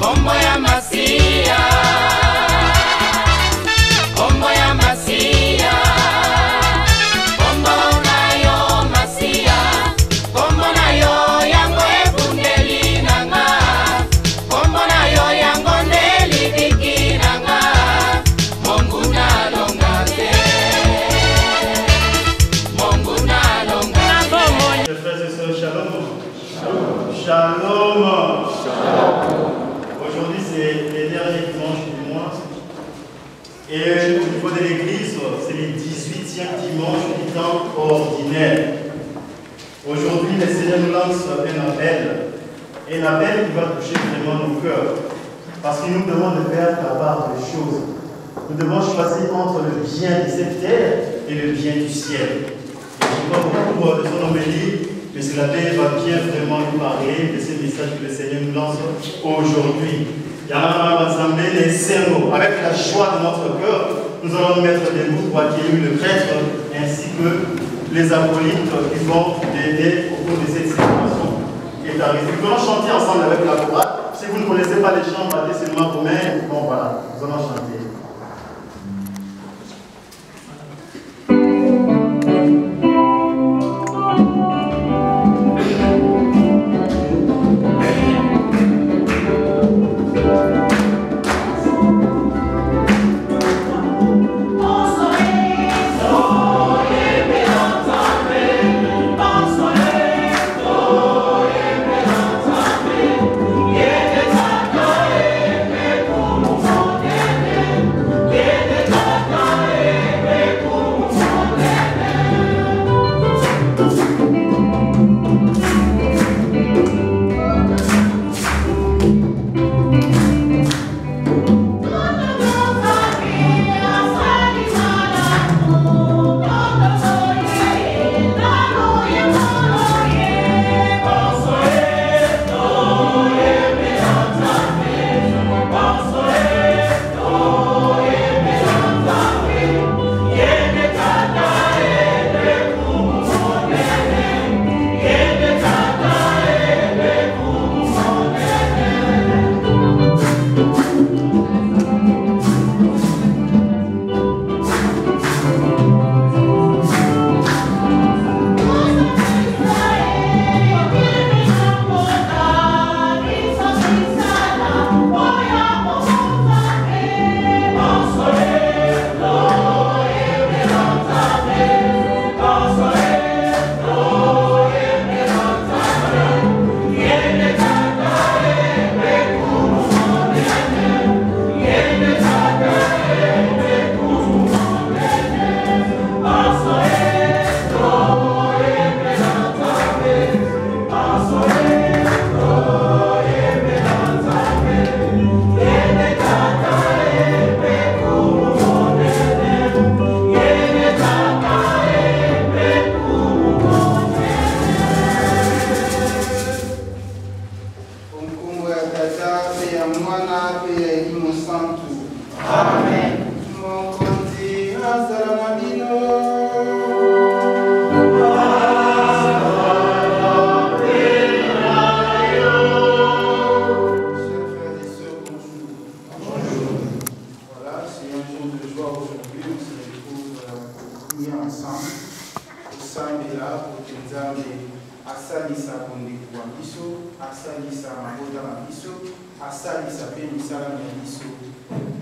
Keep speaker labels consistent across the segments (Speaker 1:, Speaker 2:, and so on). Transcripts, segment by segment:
Speaker 1: Kombo ya Masia, kombo ya Masia, kombo na yo Masia, kombo na yo yango ebundeli nanga, kombo na yo yango ndeli diki nanga, Mungu na longa te, Mungu na longa te.
Speaker 2: Frères et sœurs, shalom. Shalom. Aujourd'hui, c'est les derniers dimanches du mois. Et au niveau de l'église, c'est le 18e dimanche du temps ordinaire. Aujourd'hui, le Seigneur nous lance un appel. Un appel qui va toucher vraiment nos cœurs. Parce qu'il nous demande de faire la part des choses. Nous devons choisir entre le bien de cette terre et le bien du ciel. Et je crois beaucoup de son homélie. Mais cela va bien vraiment nous parler de ce message que le Seigneur nous lance aujourd'hui. Avec la joie de notre cœur, nous allons nous mettre debout pour accueillir le prêtre ainsi que les acolytes qui vont aider au cours de cette célébration qui est arrivée. Nous allons chanter ensemble avec la chorale. Si vous ne connaissez pas les chants, battez seulement vos mains. Bon voilà, nous allons chanter.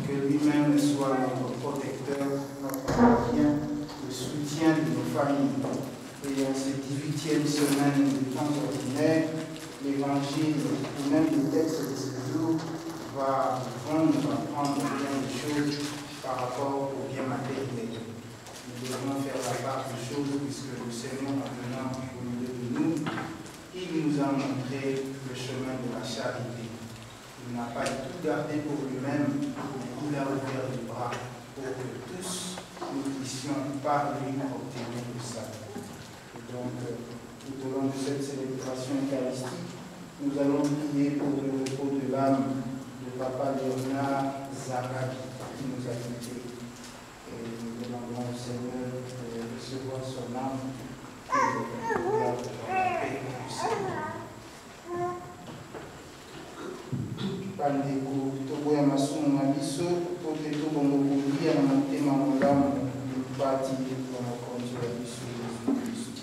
Speaker 3: Que lui-même soit notre protecteur, notre gardien, le soutien de nos familles. Et en cette 18e semaine du temps ordinaire, l'évangile ou même le texte de ce jour va nous apprendre bien des choses par rapport au bien matériel. Nous devons faire la part des choses puisque le Seigneur maintenant au milieu de nous, il nous a montré le chemin de la charité. Il n'a pas tout gardé pour lui-même, il a ouvert les bras pour que tous nous puissions par lui obtenir le salut. Et donc, tout au long de cette célébration eucharistique, nous allons prier pour le repos de l'âme de Papa Léonard Zakaki qui nous a quittés. Et nous demandons au Seigneur de recevoir son âme et de la paix du Seigneur. Par bandeko toboya masumu na biso po te tobongo kolia na motema malamu lipati ya mokonzi wa biso Yesu Kristo.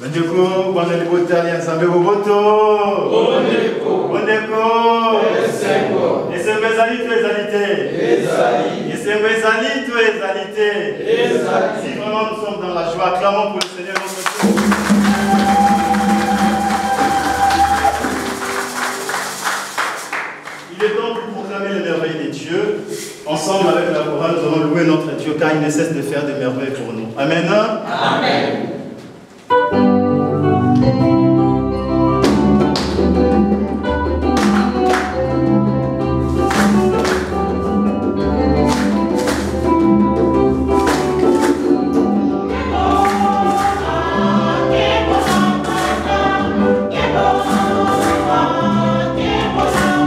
Speaker 2: Bandeko, bwana libotali nzambe boboto. Bondeko. Esengo ezali to ezalité. Esengo ezali to ezalité. Si vraiment nous sommes dans la joie, acclamons pour le Seigneur notre Dieu. Il est temps de proclamer les merveilles de Dieu. Ensemble avec la chorale, nous allons louer notre Dieu car il ne cesse de faire des merveilles pour nous. Amen.
Speaker 1: Amen. Awesome.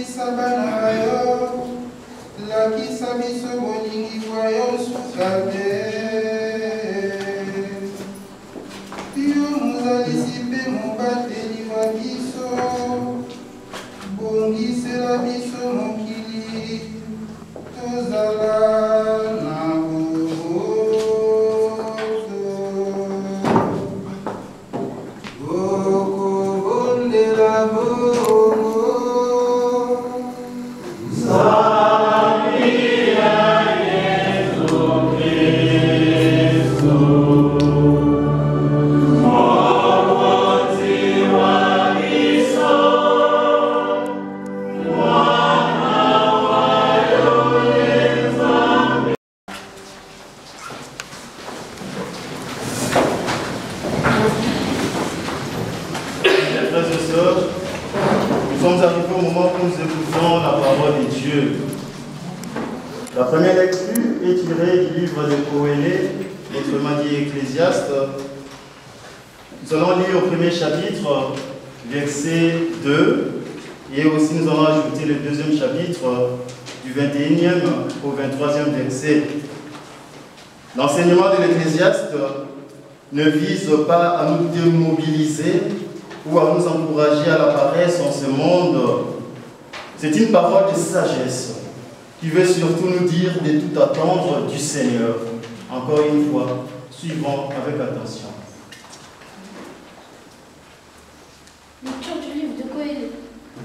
Speaker 3: Yebisa bana yo, lakisa biso bolingi kwa yo suka te. Yo mozalisi mpe mobateli wa biso, bongisela biso mokili, tozala na boboto. Okobondela bongo.
Speaker 2: Nous sommes arrivés au moment où nous écoutons la parole de Dieu. La première lecture est tirée du livre de Coëlée, autrement dit Ecclésiaste. Nous allons lire au premier chapitre, verset 2, et aussi nous allons ajouter le deuxième chapitre, du 21e au 23e verset. L'enseignement de l'Ecclésiaste ne vise pas à nous démobiliser ou à nous encourager à la paresse en ce monde. C'est une parole de sagesse qui veut surtout nous dire de tout attendre du Seigneur. Encore une fois, suivons avec attention.
Speaker 4: Lecture du livre de Coëlée.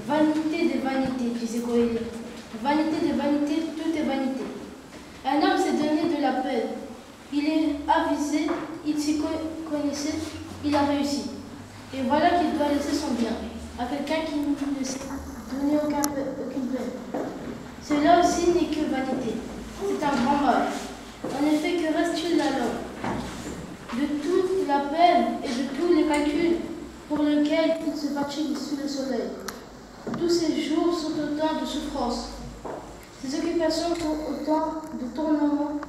Speaker 4: Vanité des vanités, disait Coëlée. Vanité des vanités, tout est vanité. Un homme s'est donné de la peine. Il est avisé, il s'y connaissait, il a réussi. Et voilà qu'il doit laisser son bien à quelqu'un qui ne s'est donné aucune peine. Cela aussi n'est que vanité. C'est un grand mal. En effet, que reste-t-il alors de toute la peine et de tous les calculs pour lesquels il se fatigue sous le soleil? Tous ces jours sont autant de souffrances. Ces occupations sont autant de tournements.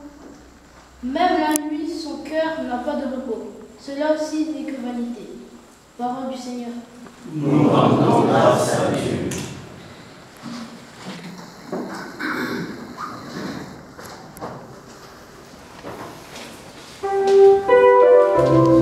Speaker 4: Même la nuit, son cœur n'a pas de repos. Cela aussi n'est que vanité. Parole du Seigneur.
Speaker 1: Nous rendons grâce à Dieu. Gloria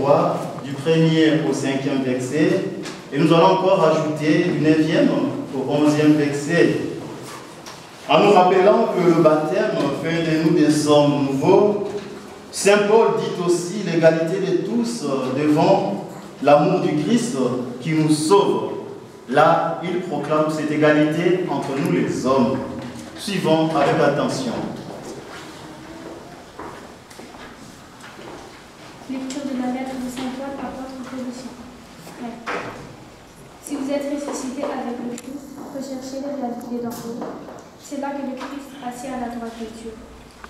Speaker 2: 3, du 1er au 5e verset, et nous allons encore ajouter du 9e au 11e verset, en nous rappelant que le baptême fait de nous des hommes nouveaux. Saint Paul dit aussi l'égalité de tous devant l'amour du Christ qui nous sauve. Là, il proclame cette égalité entre nous les hommes. Suivons avec attention.
Speaker 4: Lecture de la lettre de Saint Paul, apôtre aux Colossiens. Frères, si vous êtes ressuscités avec le Christ, recherchez les réalités d'en haut. C'est là que le Christ assis à la droite de Dieu.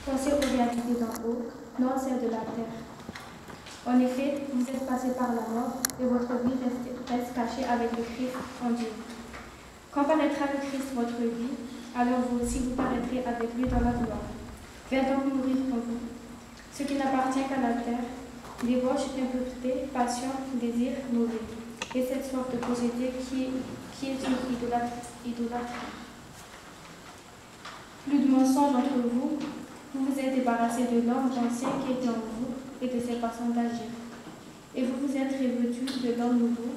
Speaker 4: Pensez aux réalités d'en haut, non celles de la terre. En effet, vous êtes passés par la mort et votre vie reste cachée avec le Christ en Dieu. Quand paraîtra le Christ votre vie, alors vous aussi vous paraîtrez avec lui dans la gloire. Faites donc mourir en vous ce qui n'appartient qu'à la terre, débauche, impureté, passion, désir, mauvais, et cette sorte de procédé qui est une idolâtrie. Plus de mensonges entre vous, vous vous êtes débarrassés de l'homme ancien qui était en vous et de ses façons d'agir. Et vous vous êtes revêtus de l'homme nouveau,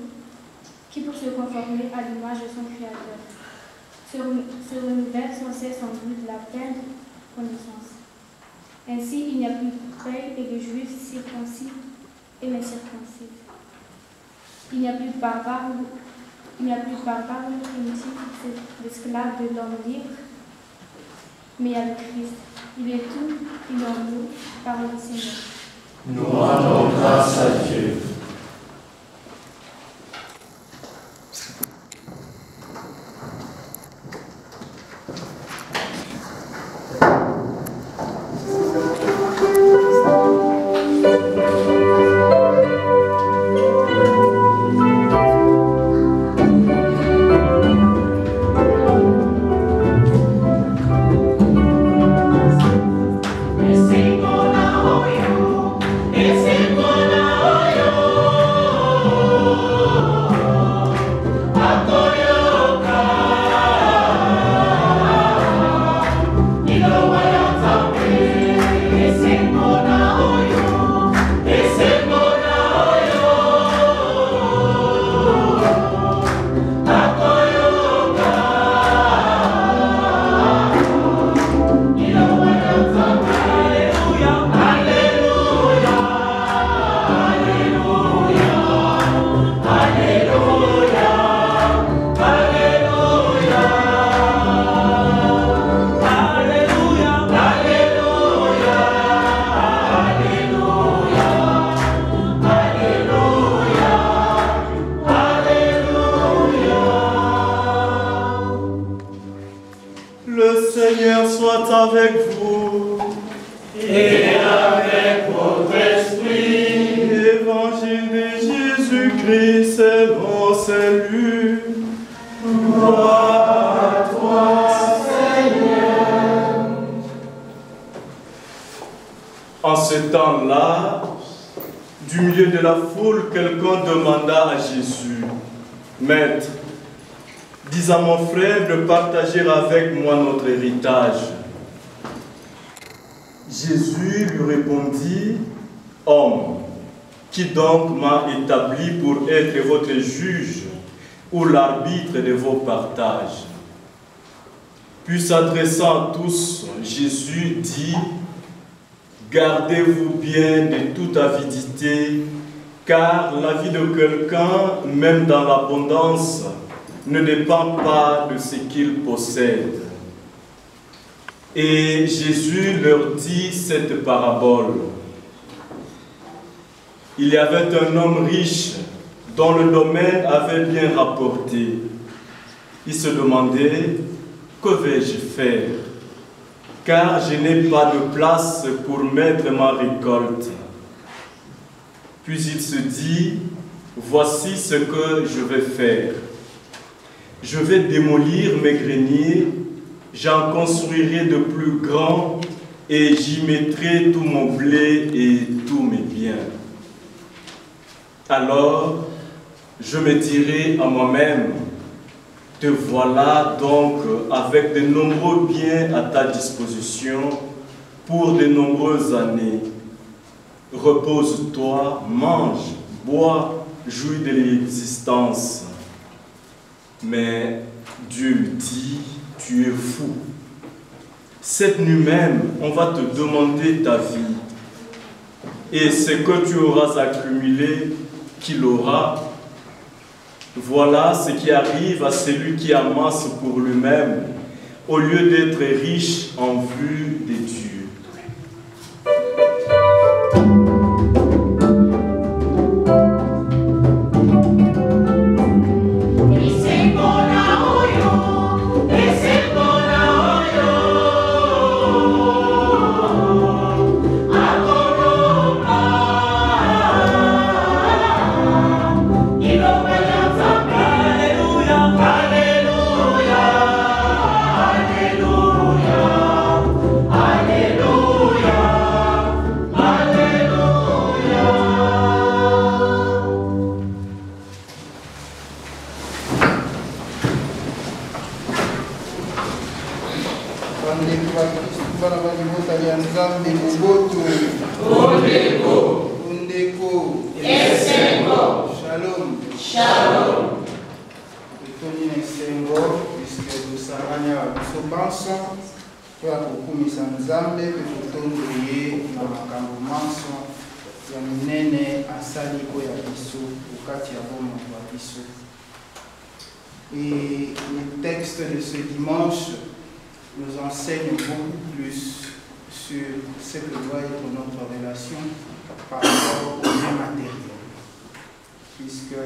Speaker 4: qui pour se conformer à l'image de son Créateur, se renouvelle sans cesse en vue de la pleine connaissance. Ainsi, il n'y a plus de Grec et de Juifs circoncis et incirconcis. Il n'y a plus de barbares ou primitifs, d'esclaves de l'homme libre, mais il y a le Christ. Il est tout, il est en nous, par le Seigneur.
Speaker 1: Nous rendons grâce à Dieu.
Speaker 2: Avec vous
Speaker 1: et avec votre esprit.
Speaker 2: Évangile de Jésus-Christ selon salut. Gloire à toi, Seigneur. En ce temps-là, du milieu de la foule, quelqu'un demanda à Jésus, « Maître, dis à mon frère de partager avec moi notre héritage. » Jésus lui répondit, « Homme, qui donc m'a établi pour être votre juge ou l'arbitre de vos partages ?» Puis s'adressant à tous, Jésus dit, « Gardez-vous bien de toute avidité, car la vie de quelqu'un, même dans l'abondance, ne dépend pas de ce qu'il possède. » Et Jésus leur dit cette parabole. Il y avait un homme riche dont le domaine avait bien rapporté. Il se demandait, que vais-je faire? Car je n'ai pas de place pour mettre ma récolte. Puis il se dit, voici ce que je vais faire. Je vais démolir mes greniers, j'en construirai de plus grands et j'y mettrai tout mon blé et tous mes biens. Alors, je me dirai à moi-même, te voilà donc avec de nombreux biens à ta disposition pour de nombreuses années.
Speaker 5: repose-toi, mange, bois, jouis de l'existence. Mais Dieu lui dit, tu es fou. Cette nuit même, on va te demander ta vie. Et ce que tu auras accumulé, qu'il aura. Voilà ce qui arrive à celui qui amasse pour lui-même, au lieu d'être riche en vue de Dieu.
Speaker 3: Et le texte de ce dimanche nous enseigne beaucoup plus sur ce que doit être notre relation par rapport aux biens matériels. Puisque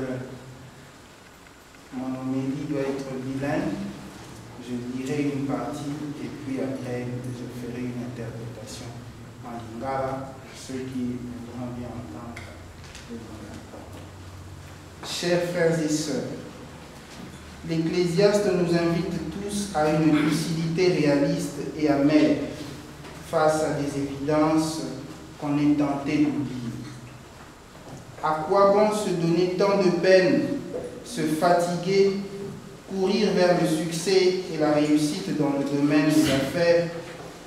Speaker 3: mon homélie doit être bilingue, je dirai une partie et puis après je ferai une interprétation en lingala, ceux qui voudront bien entendre. Chers frères et sœurs, l'Ecclésiaste nous invite tous à une lucidité réaliste et amère face à des évidences qu'on est tenté d'oublier. À quoi bon se donner tant de peine, se fatiguer, courir vers le succès et la réussite dans le domaine des affaires,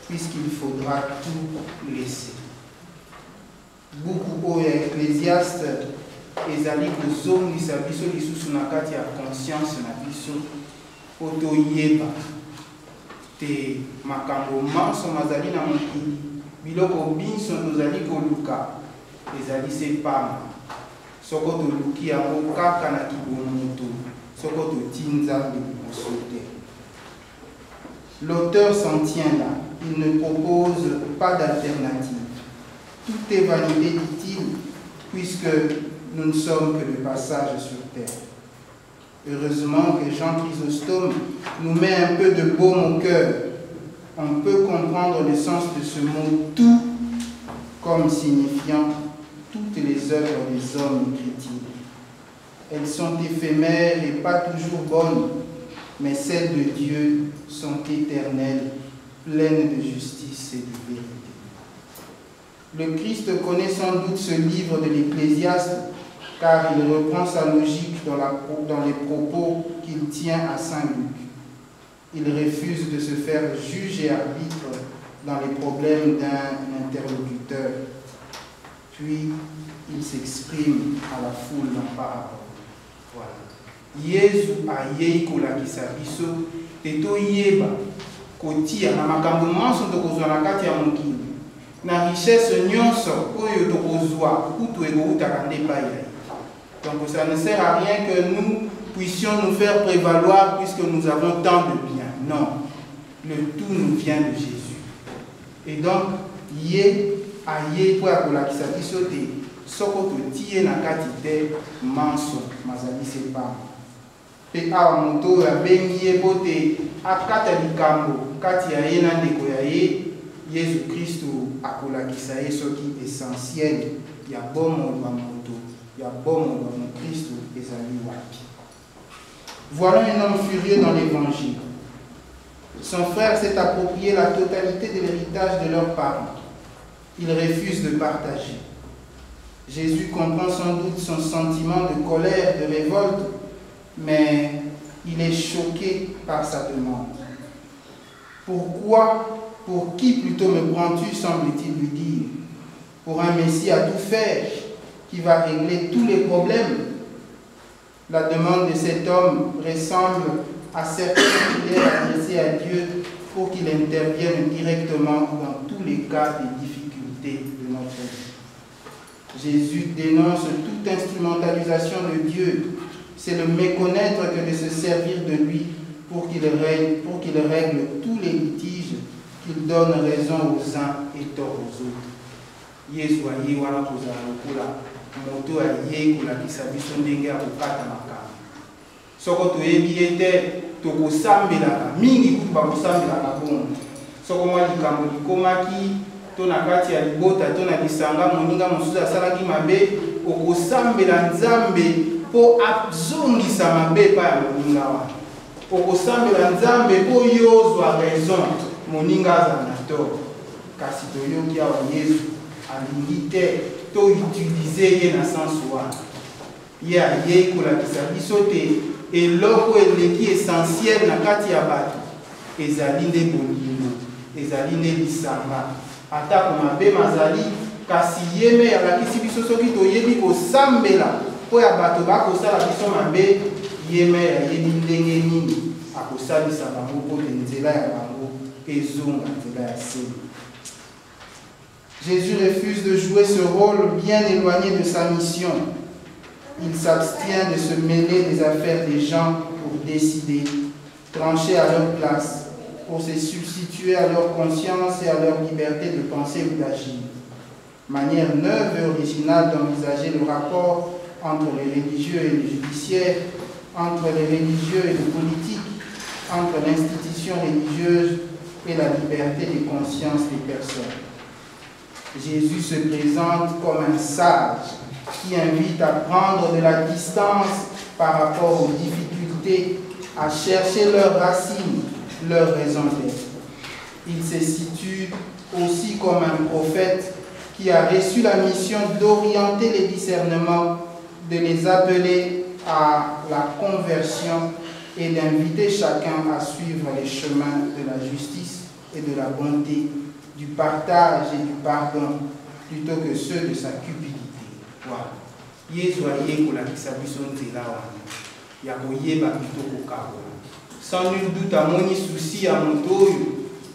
Speaker 3: puisqu'il faudra tout laisser. Beaucoup oya Ecclésiaste ezali kozongisa biso lisusu na kati ya conscience na biso po toyeba te makambo manso mazali na mokili biloko biso tozali koluka ezali se pamba soko toluki yango kaka na kibomoto soko toti Nzambe liboso te. L'auteur s'en tient là, il ne propose pas d'alternative. Tout est vanité, dit-il, puisque nous ne sommes que le passage sur terre. Heureusement que Jean Chrysostome nous met un peu de baume au cœur. On peut comprendre le sens de ce mot « tout » comme signifiant toutes les œuvres des hommes, écrit-il. Elles sont éphémères et pas toujours bonnes, mais celles de Dieu sont éternelles, pleines de justice et de vérité. Le Christ connaît sans doute ce livre de l'Ecclésiaste, car il reprend sa logique dans les propos qu'il tient à Saint Luc. Il refuse de se faire juge et arbitre dans les problèmes d'un interlocuteur. Puis, il s'exprime à la foule en parabole. Voilà. Yesu ayei kolakisa biso teto yeba kotia na makambo manso tokozwa na kati ya mokili na richesse nyonso oyo tokozwa kutu ekoutaka nde epai ya ye. Donc ça ne sert à rien que nous puissions nous faire prévaloir puisque nous avons tant de biens. Non, le tout nous vient de Jésus. Et donc, ye aye po ya kolakisa biso te soko totie na kati te manso mazali se pamba. Pe awa moto abengi ye po te akata likambo kati ya ye na ndeko ya ye Yesu Kristo akolakisa ye soki essentiel ya bomoi ya moto ya bomoi ya Mokristo ezali wapi. Voilà un homme furieux dans l'évangile. Son frère s'est approprié la totalité de l'héritage de leurs parents. Il refuse de partager. Jésus comprend sans doute son sentiment de colère, de révolte, mais il est choqué par sa demande. Pourquoi, pour qui plutôt me prends-tu, semble-t-il lui dire? pour un Messie à tout faire qui va régler tous les problèmes. La demande de cet homme ressemble à certaines prières adressées à Dieu pour qu'il intervienne directement dans tous les cas des difficultés de notre vie. Jésus dénonce toute instrumentalisation de Dieu. C'est le méconnaître que de se servir de lui pour qu'il règle tous les litiges, qu'il donne raison aux uns et tort aux autres. Yesu aye wana kozala lokola moto aye kolakisa biso ndenge ya kokata makambo. Soko toyebi ete tokosambelaka mingi kutu bakosambelaka bongo. Soko mwa likambo likomaki to na kati ya libota to na lisanga moninga mosusu asalaki mabe, okosambela Nzambe mpo azongisa mabe pa ya moninga wana. Okosambela Nzambe mpo yozwa raison moninga azala na tort. Kasi toyoki awa Yesu alingi te to utilize ye na sens wana. Ye aye kolakisa biso te eloko eleki essentiel na kati ya bato ezali nde bolingo, ezali nde lisanga. Atako mabe mazali, kasi ye me alakisi biso soki toyebi kosambela mpo ya bato bakosala biso mabe, ye me ayebi ndenge nini akosalisa bango mpo te nzela ya bango ezonga nzela ya seli. Jésus refuse de jouer ce rôle bien éloigné de sa mission. Il s'abstient de se mêler des affaires des gens pour décider, trancher à leur place, pour se substituer à leur conscience et à leur liberté de penser ou d'agir. Manière neuve et originale d'envisager le rapport entre les religieux et les judiciaires, entre les religieux et les politiques, entre l'institution religieuse et la liberté de conscience des personnes. Jésus se présente comme un sage qui invite à prendre de la distance par rapport aux difficultés, à chercher leurs racines, leurs raisons d'être. Il se situe aussi comme un prophète qui a reçu la mission d'orienter les discernements, de les appeler à la conversion et d'inviter chacun à suivre les chemins de la justice et de la bonté, du partage et du pardon, plutôt que ceux de sa cupidité. Voilà. Yesu aye kolakisa biso nzela wana ya koyeba kitoko kabola. Sans nul doute amoni susi ya moto oyo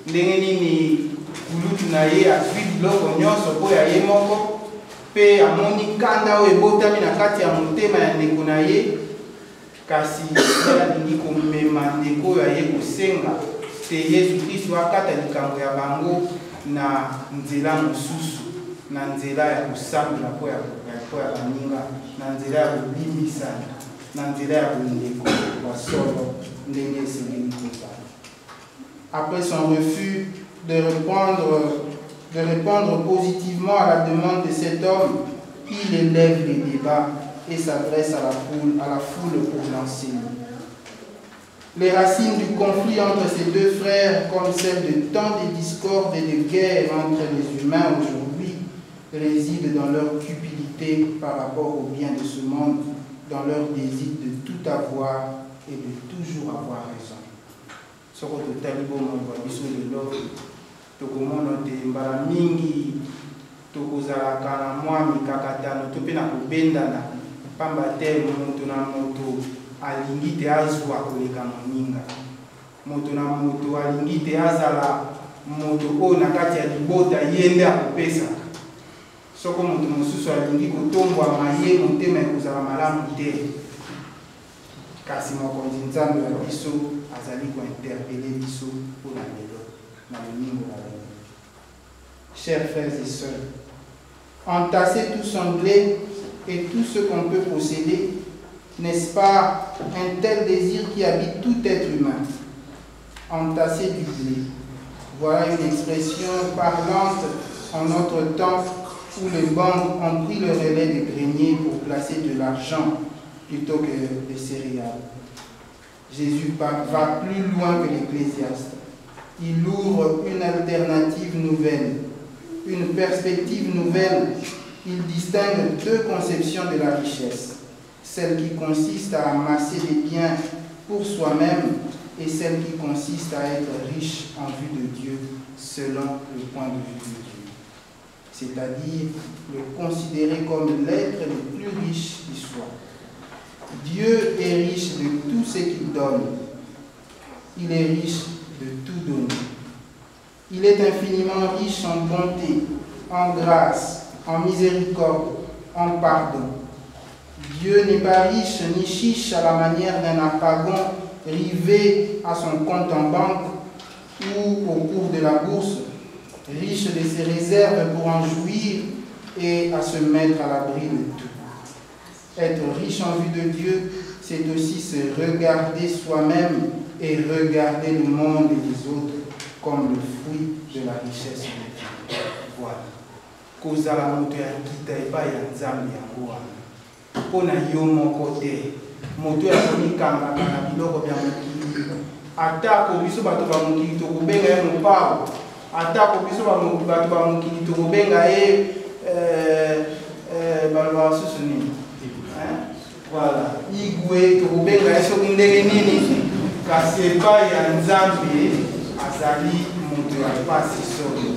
Speaker 3: ndenge nini kulutu na ye azwi biloko nyonso mpo ya ye moko, mpe amoni kanda oyo ebotami na kati ya motema ya ndeko na ye, kasi alingi komema ndeko oyo aye kosenga te Yesu Kristo akata likambo ya bango na nzela mosusu, na nzela ya kosambela mpo ya baninga, na nzela ya kolimbisana, na nzela ya bondeko basolo ndenge esengeli kozala. Après son refus de répondre positivement à la demande de cet homme, il élève les débats et s'adresse à la foule pour l'enseigner. Les racines du conflit entre ces deux frères, comme celles de tant de discordes et de guerres entre les humains aujourd'hui, résident dans leur cupidité par rapport au bien de ce monde, dans leur désir de tout avoir et de toujours avoir raison. Soko totali bomo kwa biso lelo tokomona te mbala mingi tokozalaka na mwa mikakatano to mpe na kobendana pamba te moto na moto alingi te azwa koleka moninga, moto na moto alingi te azala moto oyo na kati ya libota ye nde akopesaka. Soko moto mosusu alingi kotombwama ye motema ekozala malamu te, kasi mokonzi Nzambe ya biso azali kointerpele biso mpona lelo na moningo na lelo. Chers frères et sœurs, entasser tout son blé et tout ce qu'on peut posséder, n'est-ce pas un tel désir qui habite tout être humain? Entasser du blé. Voilà une expression parlante en notre temps où les banques ont pris le relais des greniers pour placer de l'argent plutôt que des céréales. Jésus va plus loin que l'Ecclésiaste. Il ouvre une alternative nouvelle, une perspective nouvelle. Il distingue deux conceptions de la richesse. Celle qui consiste à amasser des biens pour soi-même et celle qui consiste à être riche en vue de Dieu selon le point de vue de Dieu. c'est-à-dire le considérer comme l'être le plus riche qui soit. Dieu est riche de tout ce qu'il donne. Il est riche de tout donner. Il est infiniment riche en bonté, en grâce, en miséricorde, en pardon. Dieu n'est pas riche ni chiche à la manière d'un apagon rivé à son compte en banque ou au cours de la bourse, riche de ses réserves pour en jouir et à se mettre à l'abri de tout. Être riche en vue de Dieu, c'est aussi se regarder soi-même et regarder le monde et les autres comme le fruit de la richesse de Dieu. Voilà. Kozala moto ya kita epai ya nzambe yango wana. Mpona yo moko te, moto ya komikangaka na biloko bya mokili. Atako biso bato ba mokili tokobenga ye mopao. Atako biso bato ba mokili tokobenga ye balobaka susu nini. Voilà. Igwe tokobenga ye soki ndenge nini. Kasi epai ya nzambe azali moto ya pasi solo.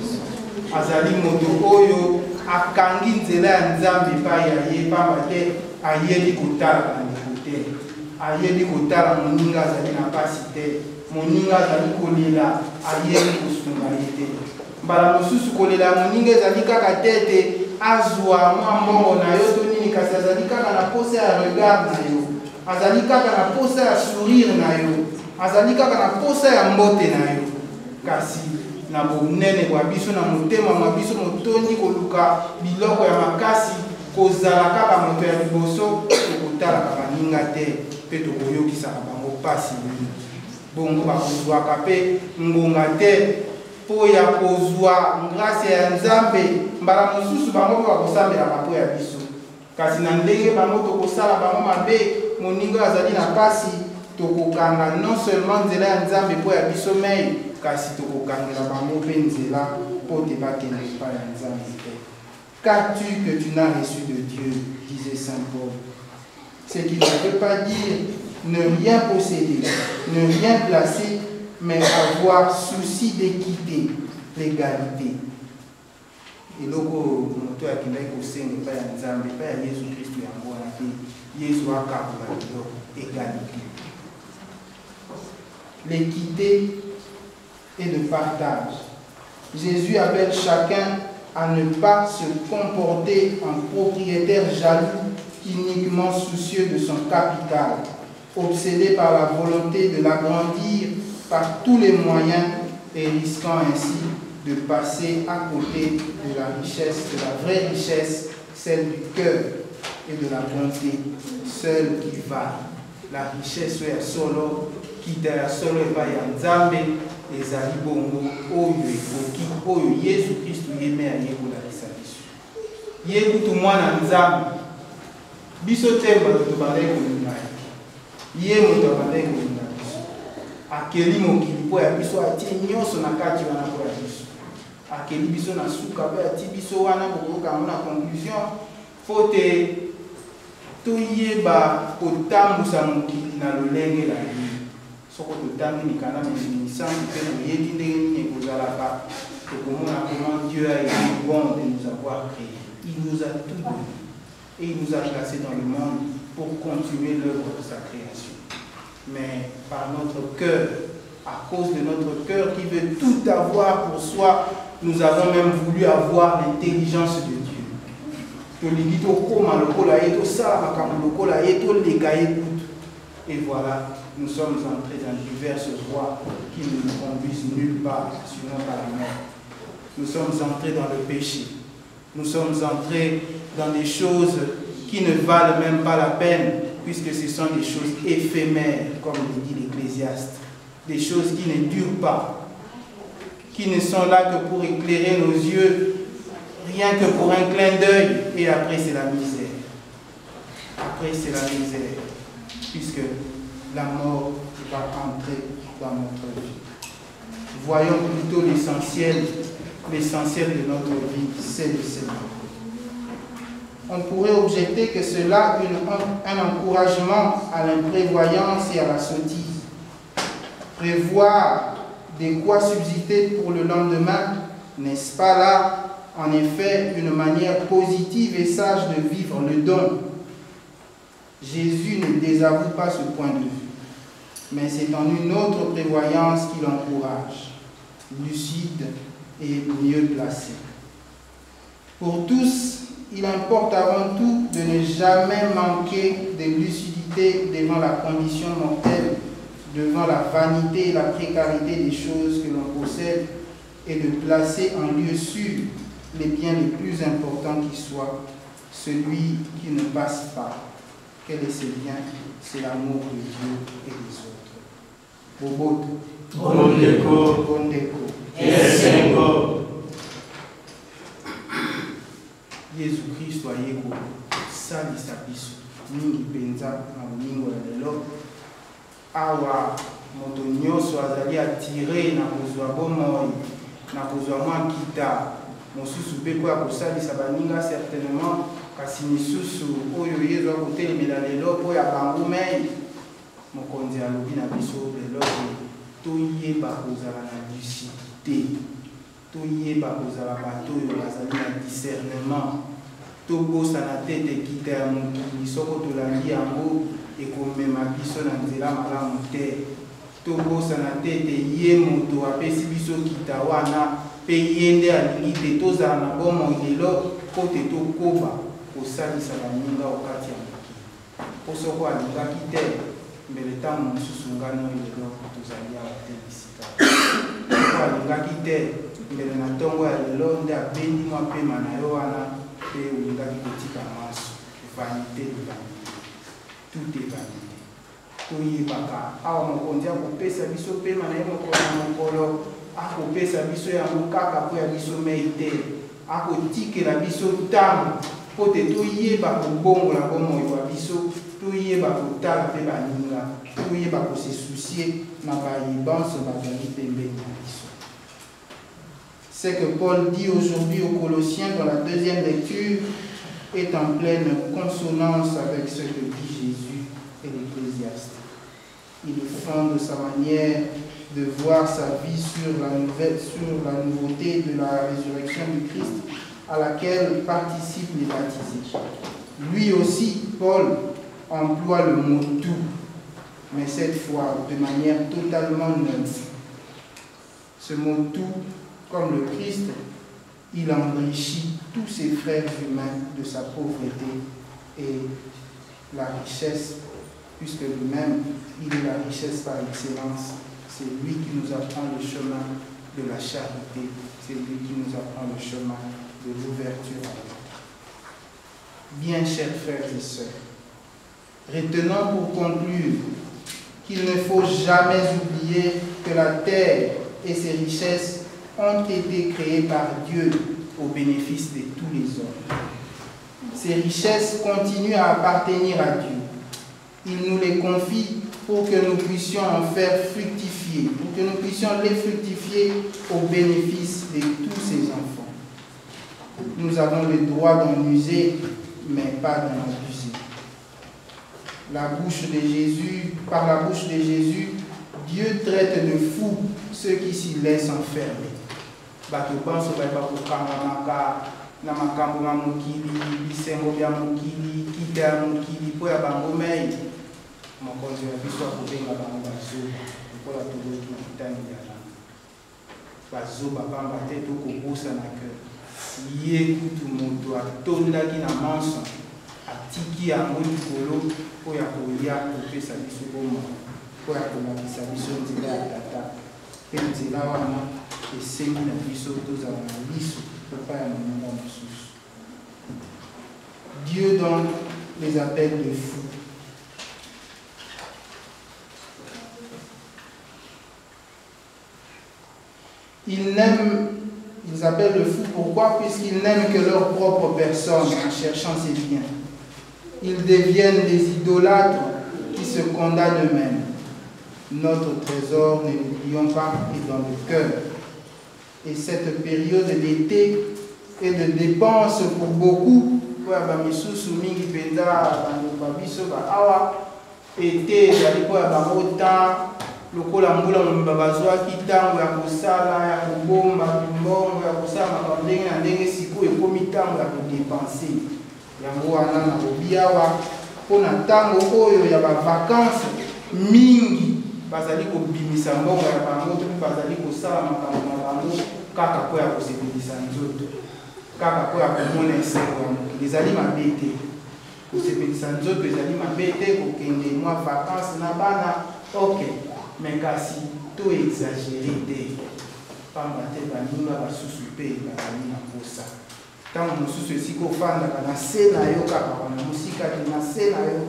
Speaker 3: Azali moto oyo akangi nzela ya nzambe epai ya ye pamba te ayebi kotala bandeko te, ayebi kotala moninga azali na pasi te, moninga azali kolela ayebi kosunga ye te. Mbala mosusu kolela moninga ezali kaka tete azwa mwa mbongo na yo to nini, kasi azali kaka na posa ya regard na yo, azali kaka na posa ya sourire na yo, azali kaka na posa ya mbote na yo. Kasi na bonene bwa biso na motema mwa biso motondi koluka biloko ya makasi kozala kaka moto ya liboso tokotalaka baninga te mpe tokoyokisaka bango pasi nini. Bongo bakozwaka mpe ngonga te mpo ya kozwa grâce ya nzambe. Mbala mosusu bango mpe bakosambelaka mpo ya biso, kasi na ndenge bango tokosala bango mabe moninga azali na pasi tokokanga non seulement nzela ya nzambe mpo ya biso mai kasi tokokangela bango mpe nzela mpo te bakende epai ya nzambe te. Qu'as-tu que tu n'as reçu de Dieu, disait saint Paul. Ce qui ne veut pas dire ne rien posséder, ne rien placer, mais avoir souci d'équité, l'égalité. Eloko moto akendaki kosenga epai ya nzambe epai ya Yesu Kristo yango wana te Yesu akakola biloko égalité. L'équité et de partage. Jésus appelle chacun à ne pas se comporter en propriétaire jaloux, uniquement soucieux de son capital, obsédé par la volonté de l'agrandir par tous les moyens et risquant ainsi de passer à côté de la richesse, de la vraie richesse, celle du cœur et de la bonté, celle qui va. La richesse est solo, qui est solo et pas nzambe. Ezali bongo oyo ekoki oyo Yesu Kristo yeme ayekolakisa biso. Ye kutu mwana nzambe biso te bato tobandaki kolinga ye moto abandaki kolinga biso, akeli mokili mpo ya biso atie nyonso na kati wana mpo ya biso, akeli biso na suka mpe atie biso wana bokokango na conclusion mpo te toyeba kotambusa mokili na lolenge na ye. Soko totangi mikana minisangi pe toyebi ndenge nini ekozalaka tokomona comment Dieu a été bon de nous avoir créés. Il nous a tout donné et il nous a placés dans le monde pour continuer l'œuvre de sa création. Mais par notre cœur, à cause de notre cœur qui veut tout avoir pour soi, nous avons même voulu avoir l'intelligence de Dieu. Et voilà, nous sommes entrés dans diverses voies qui ne nous conduisent nulle part, sinon par la mort. Nous sommes entrés dans le péché. Nous sommes entrés dans des choses qui ne valent même pas la peine, puisque ce sont des choses éphémères, comme le dit l'Ecclésiaste. Des choses qui ne durent pas, qui ne sont là que pour éclairer nos yeux, rien que pour un clin d'œil, et après c'est la misère. Après c'est la misère, puisque la mort va entrer dans notre vie. Voyons plutôt l'essentiel de notre vie, c'est le Seigneur. On pourrait objecter que cela est un encouragement à l'imprévoyance et à la sottise. Prévoir de quoi subsister pour le lendemain, n'est-ce pas là en effet une manière positive et sage de vivre le don. Jésus ne désavoue pas ce point de vue, mais c'est en une autre prévoyance qu'il encourage, lucide et mieux placée. Pour tous, il importe avant tout de ne jamais manquer de lucidité devant la condition mortelle, devant la vanité et la précarité des choses que l'on possède, et de placer en lieu sûr les biens les plus importants qui soient, celui qui ne passe pas. Quel est ce bien? C'est l'amour de Dieu et des autres. Boboto.
Speaker 1: Bondeko.
Speaker 3: Bondeko.
Speaker 1: Esengo.
Speaker 3: Jésus-Christ ayeko salisa biso mingi penza na bolingo ya lelo awa moto nyonso azali atire na kozwa bomoi na kozwa mwa nkita mosusu mpe po ya kosalisa baninga certainement kasi misusu oyo yezu akotelemela lelo mpo ya bango mei mokonzi alobi na biso lelo toyeba kozala na lucidité, toyeba kozala bato oyo bazali na discernement, tobosana tete kita ya mokili soko tolandi yango ekomema biso na nzela malamu te, tobosana tete ye moto apesi biso kita wana mpe ye nde alingi te tozala na bomoi lelo mpo te tokoba kosalisa baninga okati ya mokili mpo soko alingaki te mbele ntango mosusu ngano lelo tozali awa te bisika soko alingaki te mbele na ntongo ya lelo nde abendi mwa pema na yo wana mpe olingaki kotika maso vanité de vanité, tout est vanité. Toyebaka awa mokonzi akopesa biso pema na ye mokolo na mokolo akopesa biso yango kaka mpo ya biso mei te akotikela biso ntango mpo te toyeba kobongola bomoi wa biso, toyeba kotala mpe baninga, toyeba kose soucier na bayebanso bazali pembeni ya biso. C'est que Paul dit aujourd'hui aux Colossiens dans la deuxième lecture est en pleine consonance avec ce que dit Jésus et l'Ecclésiaste. Il fonde sa manière de voir sa vie sur la nouveauté de la résurrection du Christ à laquelle participent les baptisés. Lui aussi, Paul, emploie le mot « tout », mais cette fois de manière totalement neuve. Ce mot « tout », comme le Christ, il enrichit tous ses frères humains de sa pauvreté et la richesse, puisque lui-même, il est la richesse par excellence. C'est lui qui nous apprend le chemin de la charité, c'est lui qui nous apprend le chemin de l'ouverture à l'autre. Bien chers frères et sœurs, retenons pour conclure qu'il ne faut jamais oublier que la terre et ses richesses ont été créées par Dieu au bénéfice de tous les hommes. Ces richesses continuent à appartenir à Dieu. Il nous les confie pour que nous puissions en faire fructifier, pour que nous puissions les fructifier au bénéfice de tous ses enfants. Nous avons le droit d'en user, mais pas d'en abuser. Par la bouche de Jésus, Dieu traite de fous ceux qui s'y laissent enfermer. Bato banso ba kokanga na makambo ma mokili bisengo bya mokili kita ya mokili po ya bango mei mokonzi ya biso akobenga bango bazoba lokola toloki na kitani ya langa bazoba pamba te tokobosana ke ye kutu moto atondaki na manso atiki yango likolo po ya kolia kopesa biso bomoi po ya kolakisa biso nzela ya tata mpe nzela wana esengi na biso tozala na liso epai ya mongongo mosusu. Dieu donc les appelle de fous. Ils appellent de fous pourquoi? Puisqu'ils n'aiment que leur propre personne en cherchant ses biens. Ils deviennent des idolâtres qui se condamnent eux-mêmes. Notre trésor, ne l'oublions pas, est dans le cœur. Et cette période d'été et de dépenses pour beaucoup, été lokola mbula momba bazwaki ntango ya kosala ya kobomba mbongo ya kosala makambo ndenge na ndenge sikoyo ekomi ntango ya kodepanse yango wana nalobi awa mpona ntango oyo ya bavakanse mingi bazali kobimisa mbongo ya bango to bazali kosala makambo na bango kaka mpo ya kosepelisa nzoto kaka mpo ya komona esengo ya mokili ezali mabe te kosepelisa nzoto ezali mabe te kokende mwa vakanse na bana ok mais kasi to exagere te pamba te baninga basusu mpe bazali na posa ntango mosusu esika ofandaka na se na yo kaka wana mosika te na se na yo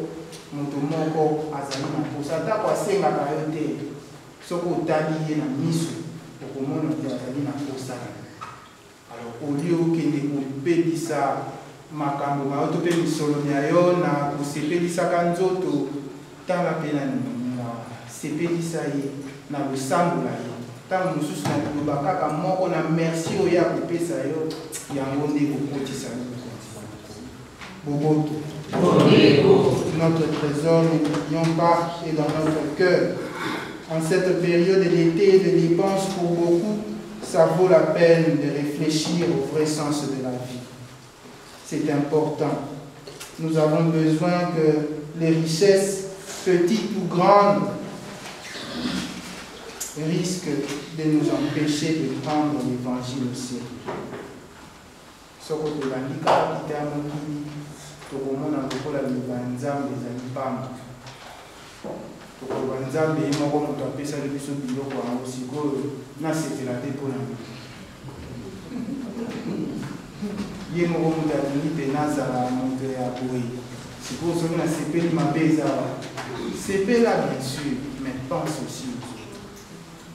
Speaker 3: moto moko azali na posa atako asengaka yo te soki otali ye na miso okomona te azali na posa alors olie okende kopelisa makambo na yo to mpe misolo na yo na kosepelisaka nzoto tala mpe na nimoninga sepelisa ye na kosambola ye ntango mosusu na liloba kaka moko na merci oyo akopesa yo yango nde kokotisa yo boboto. Notre trésor, n'oublions pas, est dans notre cœur. En cette période d'été et de dépenses pour beaucoup, ça vaut la peine de réfléchir au vrai sens de la vie. C'est important. Nous avons besoin que les richesses, petites ou grandes, risquent de nous empêcher de prendre l'évangile au sérieux. Soko tolandi kaka kita mokili tokomona lokola liloba ya nzambe ezali pamba tokoloba nzambe ye moko moto apesaki biso biloko yango sikoyo nasepela te mpona ye moko moto alingi mpe nazala moto ya boye sikoyo soki nasepeli mabe eza wa sepela bien sûr mais pense aussi aux autres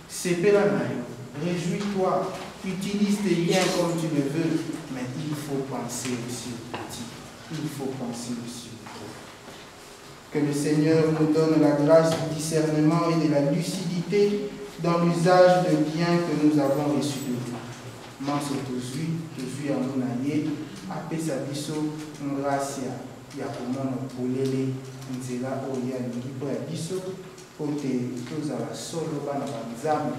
Speaker 3: sepela na yo réjouis-toi, utilise tes liens comme tu le veux, mais il faut penser aussi aux petits. Il faut penser aussi aux pauvres. Que le Seigneur nous donne la grâce du discernement et de la lucidité dans l'usage des biens que nous avons reçus de lui. Manso tozui amunaye, apesa biso gracia ya komona polele nzela oyo alingi mpo ya biso po te tozala solo bana banzambe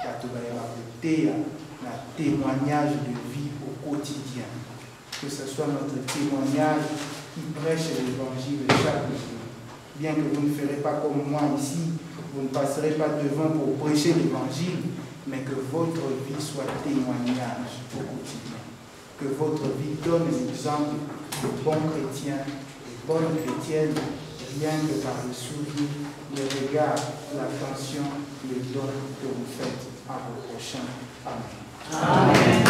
Speaker 3: bato bayaka koteya na témoignage de vie au quotidien. Que ce soit notre témoignage qui prêche l'évangile chaque jour. Bien que vous ne ferez pas comme moi ici, vous ne passerez pas devant pour prêcher l'évangile, mais que votre vie soit témoignage au quotidien. Que votre vie donne l'exemple de bons chrétiens et bonnes chrétiennes, rien que par le sourire, le regard, l'attention, le don que vous faites à vos prochains. Amen. Amen.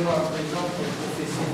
Speaker 3: Nous à présent pour professer.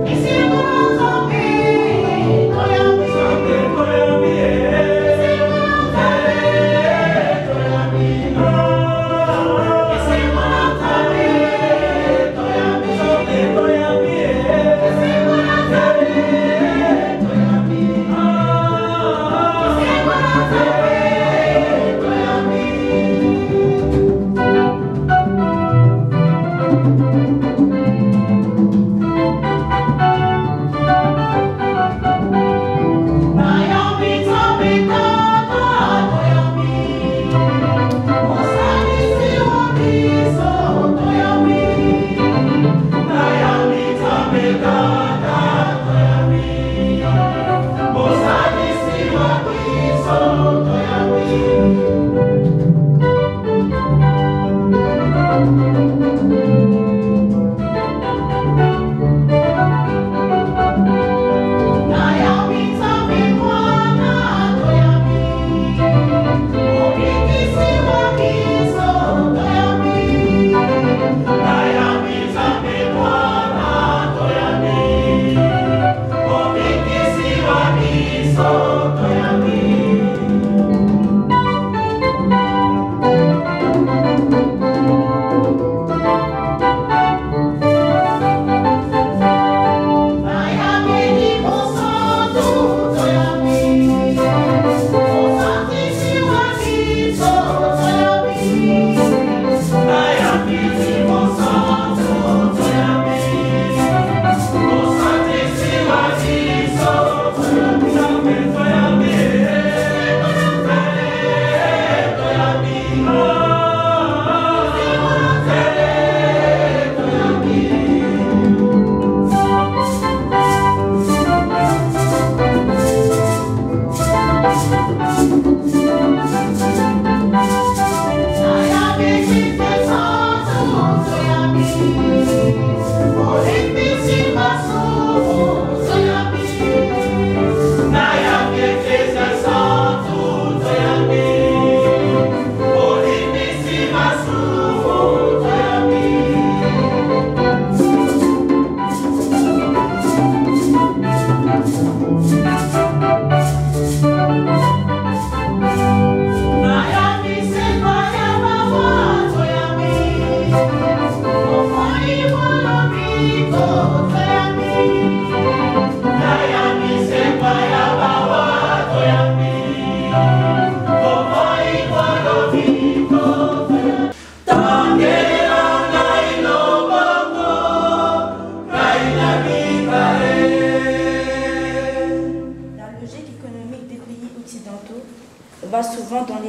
Speaker 6: Esse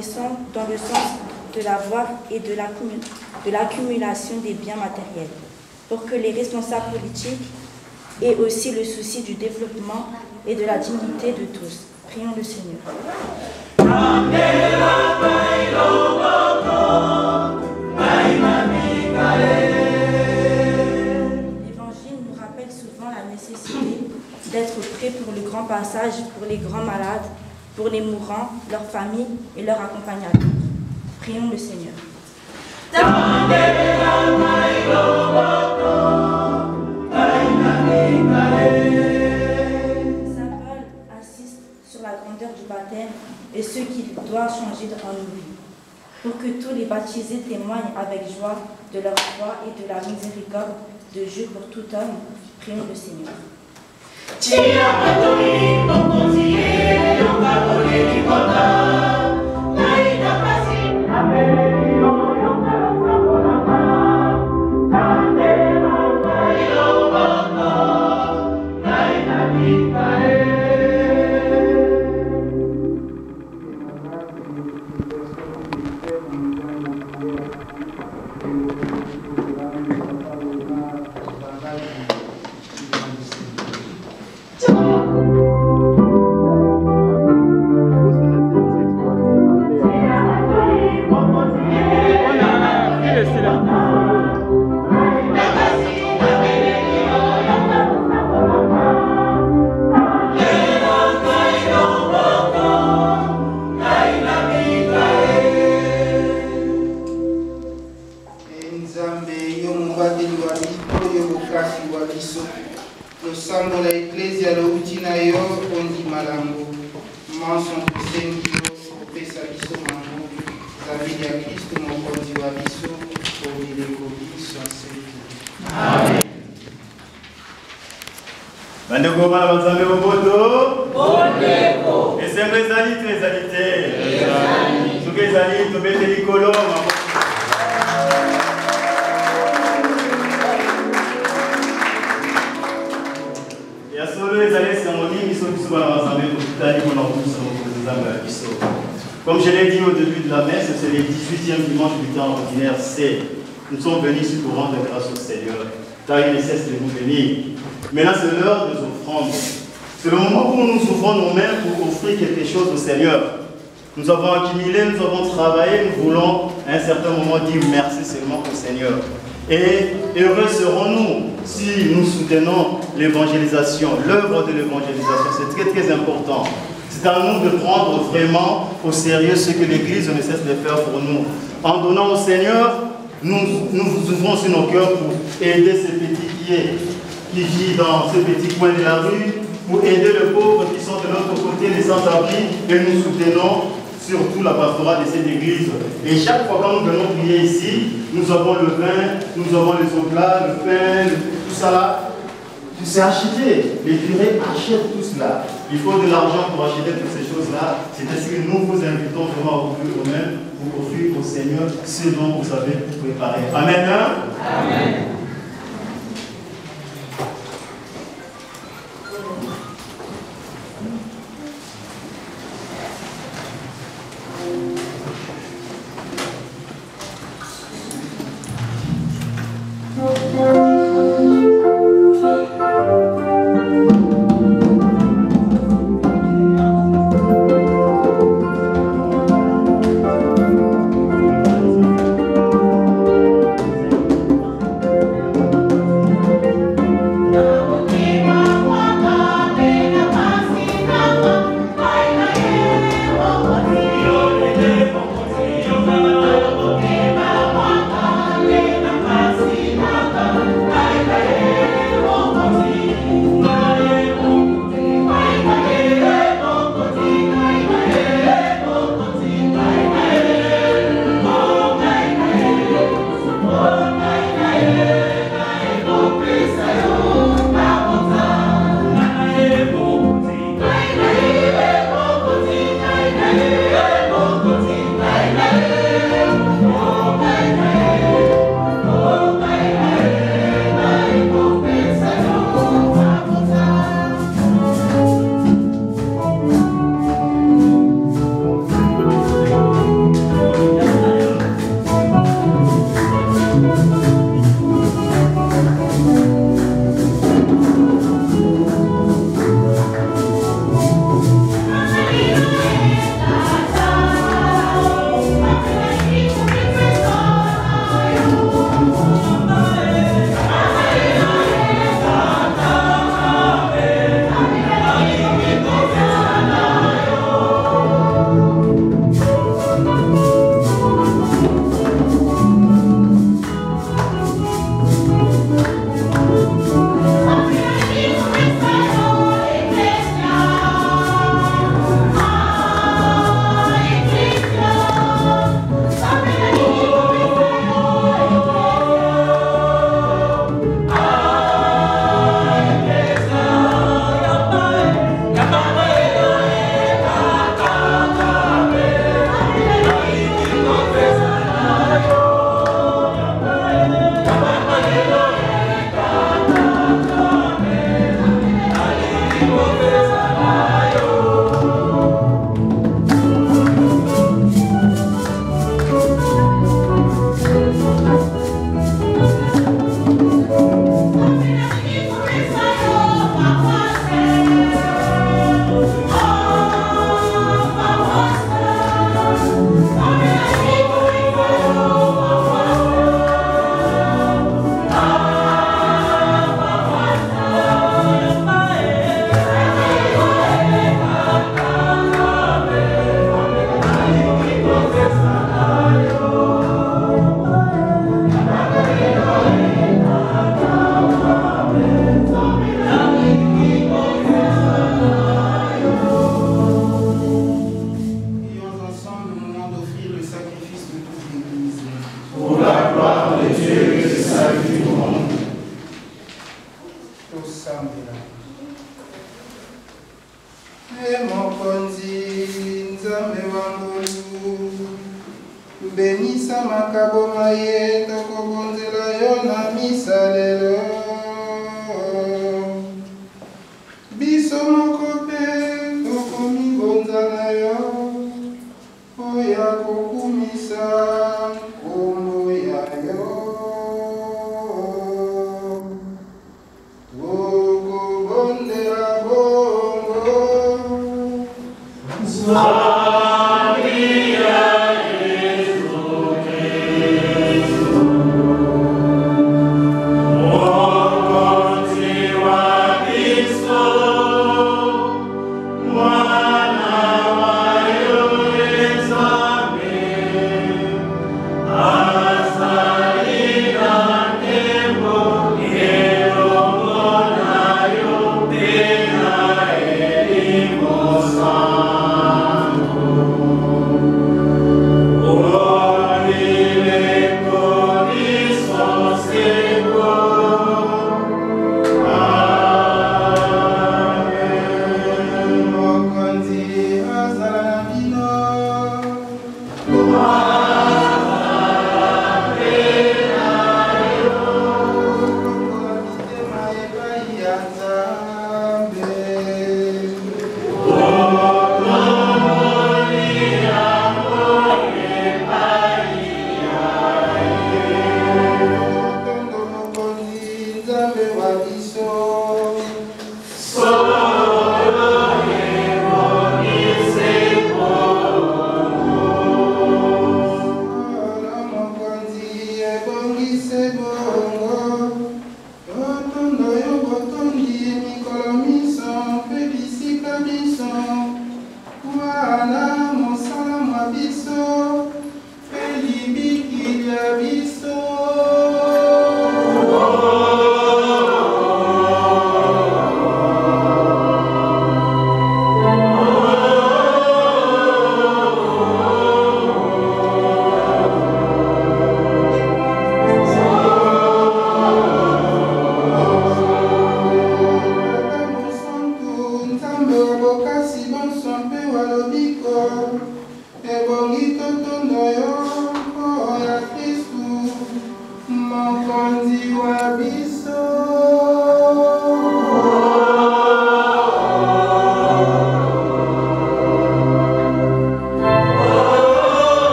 Speaker 6: naissant dans le sens de l'avoir et de l'accumulation des biens matériels, pour que les responsables politiques aient aussi le souci du développement et de la dignité de tous. Prions le Seigneur. L'Évangile nous rappelle souvent la nécessité d'être prêt pour le grand passage, pour les grands malades, pour les mourants, leurs familles et leurs accompagnateurs. Prions le Seigneur. Saint Paul insiste sur la grandeur du baptême et ce qu'il doit changer en nous, pour que tous les baptisés témoignent avec joie de leur foi et de la miséricorde de Dieu pour tout homme. Prions le Seigneur.
Speaker 2: Comme je l'ai dit au début de la messe, c'est le 18e dimanche du temps ordinaire. Nous sommes venus ici pour rendre grâce au Seigneur, car il ne cesse de nous bénir. Maintenant, c'est l'heure des offrandes. C'est le moment où nous ouvrons nos mains pour offrir quelque chose au Seigneur. Nous avons accumulé, nous avons travaillé, nous voulons à un certain moment dire merci seulement au Seigneur. Et heureux serons-nous si nous soutenons l'évangélisation, l'œuvre de l'évangélisation. C'est très très important. C'est à nous de prendre vraiment au sérieux ce que l'Église ne cesse de faire pour nous. En donnant au Seigneur, nous vous ouvrons sur nos cœurs pour aider ces petits qui vivent dans ce petit coin de la rue, pour aider les pauvres qui sont de l'autre côté, les sans-abri, et nous soutenons surtout la pastorale de cette église. Et chaque fois que nous venons prier ici, nous avons le vin, nous avons les oblats, le pain, tout ça là. C'est acheté. Les curés achètent tout cela. Il faut de l'argent pour acheter toutes ces choses-là. C'est ainsi que nous vous invitons vraiment à offrir vous-même pour offrir au Seigneur ce dont vous avez préparé. Amen. Amen.
Speaker 3: Benisa makabo maye tokobonzela yo na misa lelo. Biso moko pe tokomibonza na yo oya kokumisa nkombo ya yo. Tokobondela bongo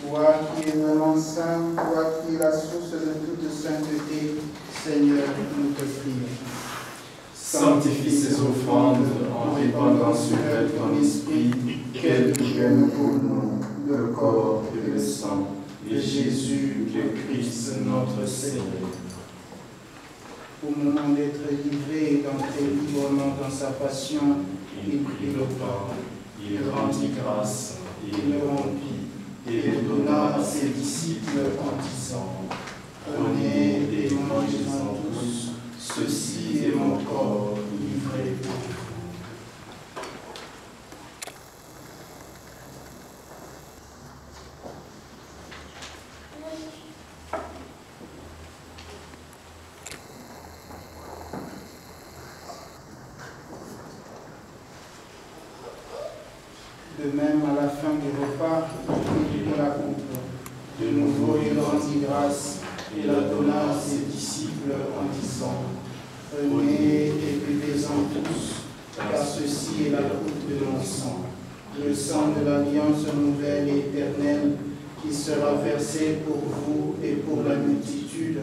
Speaker 3: toi qui es vraiment saint, toi qui es la source de toute sainteté, Seigneur, nous te prions.
Speaker 5: Sanctifie ces offrandes en répandant sur elles ton esprit, qu'elles deviennent pour nous le corps et le sang de Jésus, le Christ, notre Seigneur.
Speaker 3: Au moment d'être livré et d'entrer librement dans sa passion,
Speaker 5: Il prit le pain, il rendit grâce, il le rompit, et le donna à ses disciples en disant, prenez et mangez-en tous, ceci est mon corps livré pour vous.
Speaker 3: De même, à la fin du repas, il prit la coupe. De nouveau, il rendit grâce et la donna à ses disciples en disant, prenez et buvez-en tous, car ceci est la coupe de mon sang, le sang de l'alliance nouvelle et éternelle, qui sera versé pour vous et pour la multitude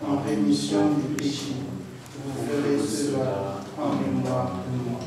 Speaker 3: en rémission du péché. Vous ferez cela en mémoire de moi.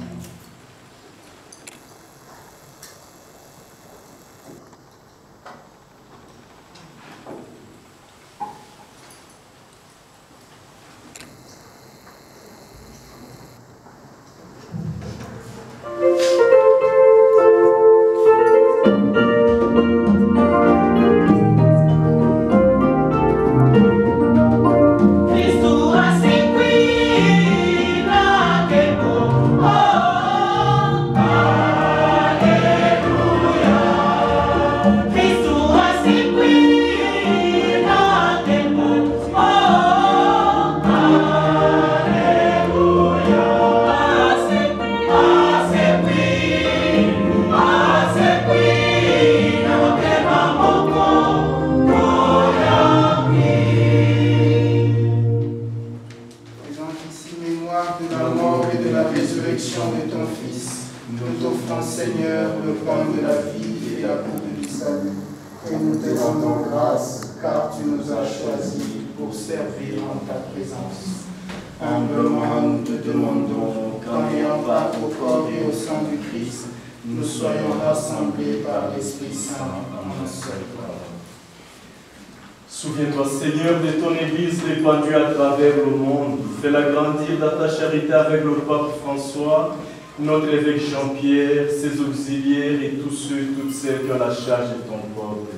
Speaker 5: Souviens-toi, Seigneur, de ton Église répandue à travers le monde. Fais-la grandir dans ta charité avec le pape François, notre évêque Jean-Pierre, ses auxiliaires et tous ceux et toutes celles qui ont la charge de ton peuple.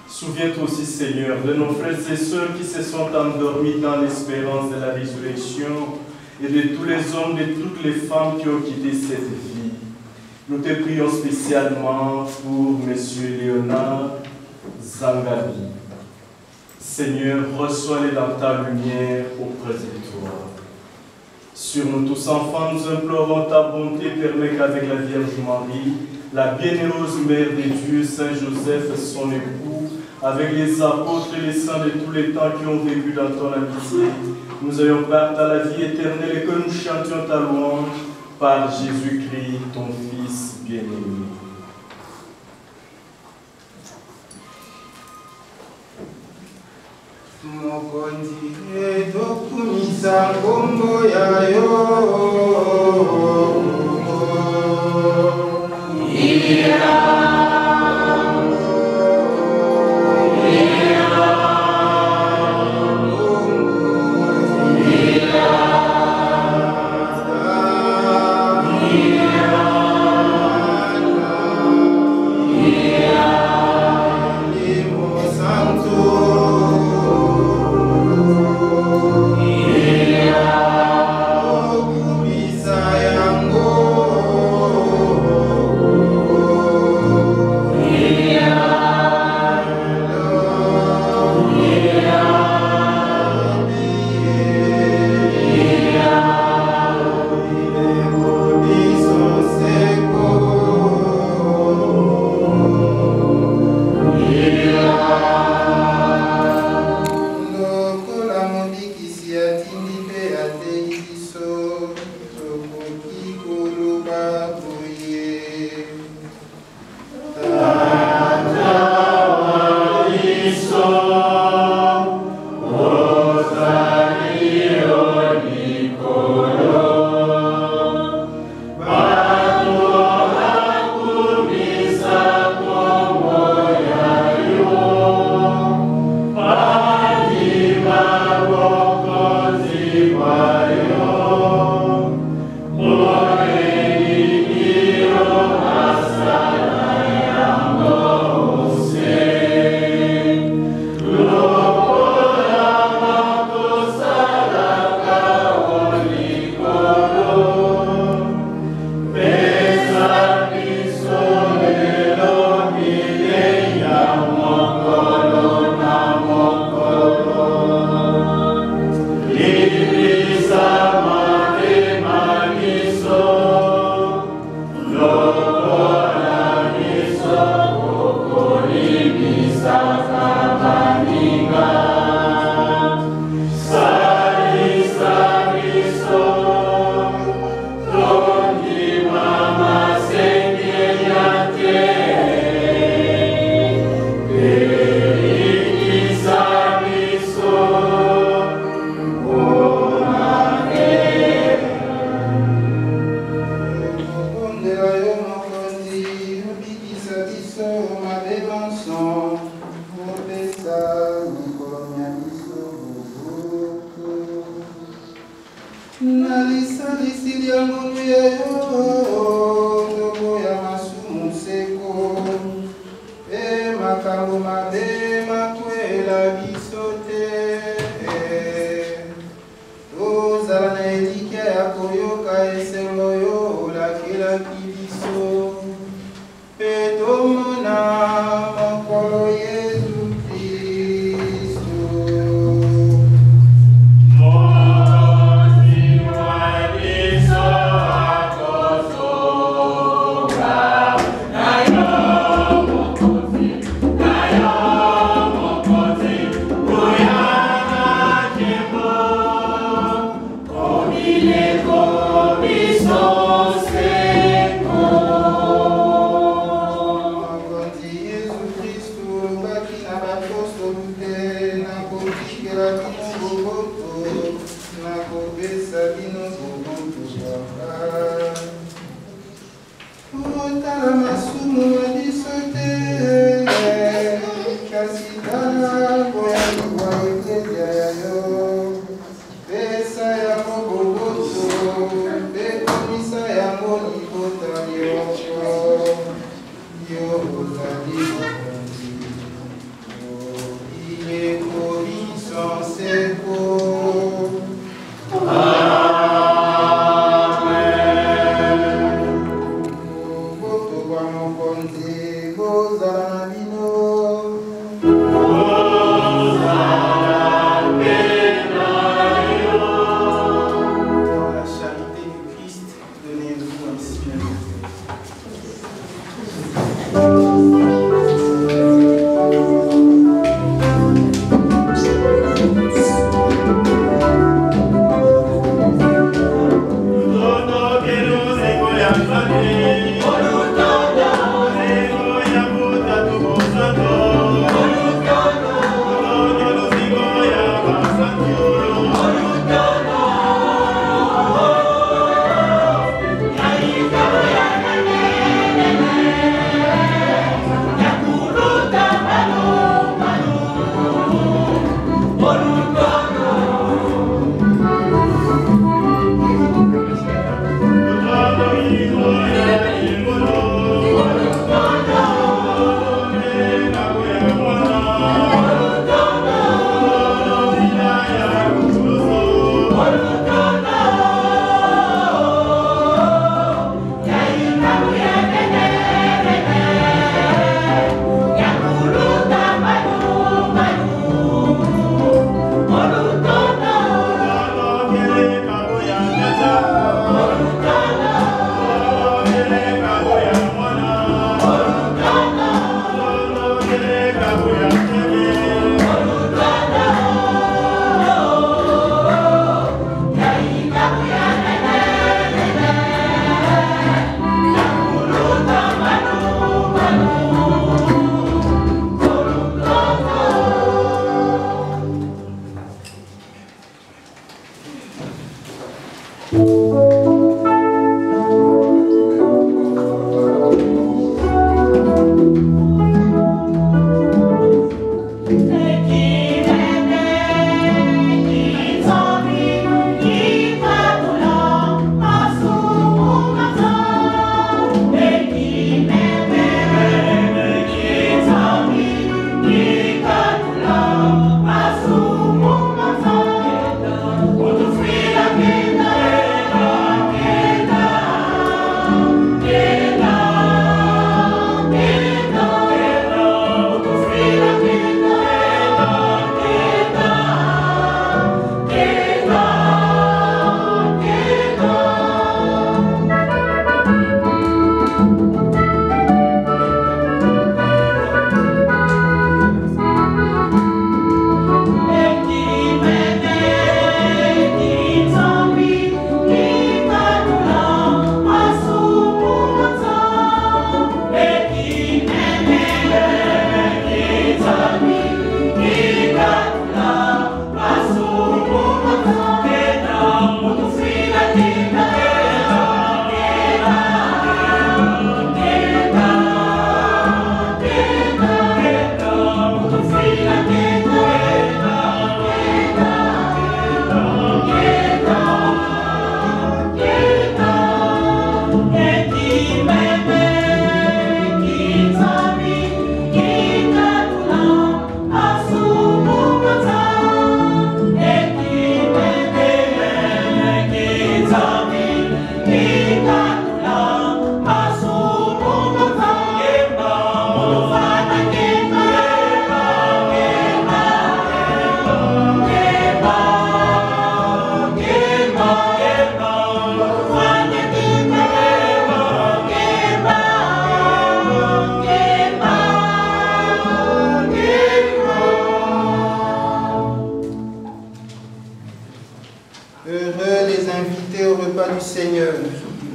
Speaker 5: Souviens-toi aussi, Seigneur, de nos frères et sœurs qui se sont endormis dans l'espérance de la résurrection et de tous les hommes, de toutes les femmes qui ont quitté cette vie. Nous te prions spécialement pour M. Léonard Zangabi. Seigneur, reçois-les dans ta lumière auprès de toi. Sur nous tous enfants, nous implorons ta bonté, permet qu'avec la Vierge Marie, la bienheureuse Mère de Dieu, Saint Joseph, son époux, avec les apôtres et les saints de tous les temps qui ont vécu dans ton amitié, nous ayons part à la vie éternelle et que nous chantions ta louange par Jésus-Christ, ton Fils bien-aimé.
Speaker 3: Mokonzi edokumisa nkombo yayo Yango
Speaker 1: Mokozi,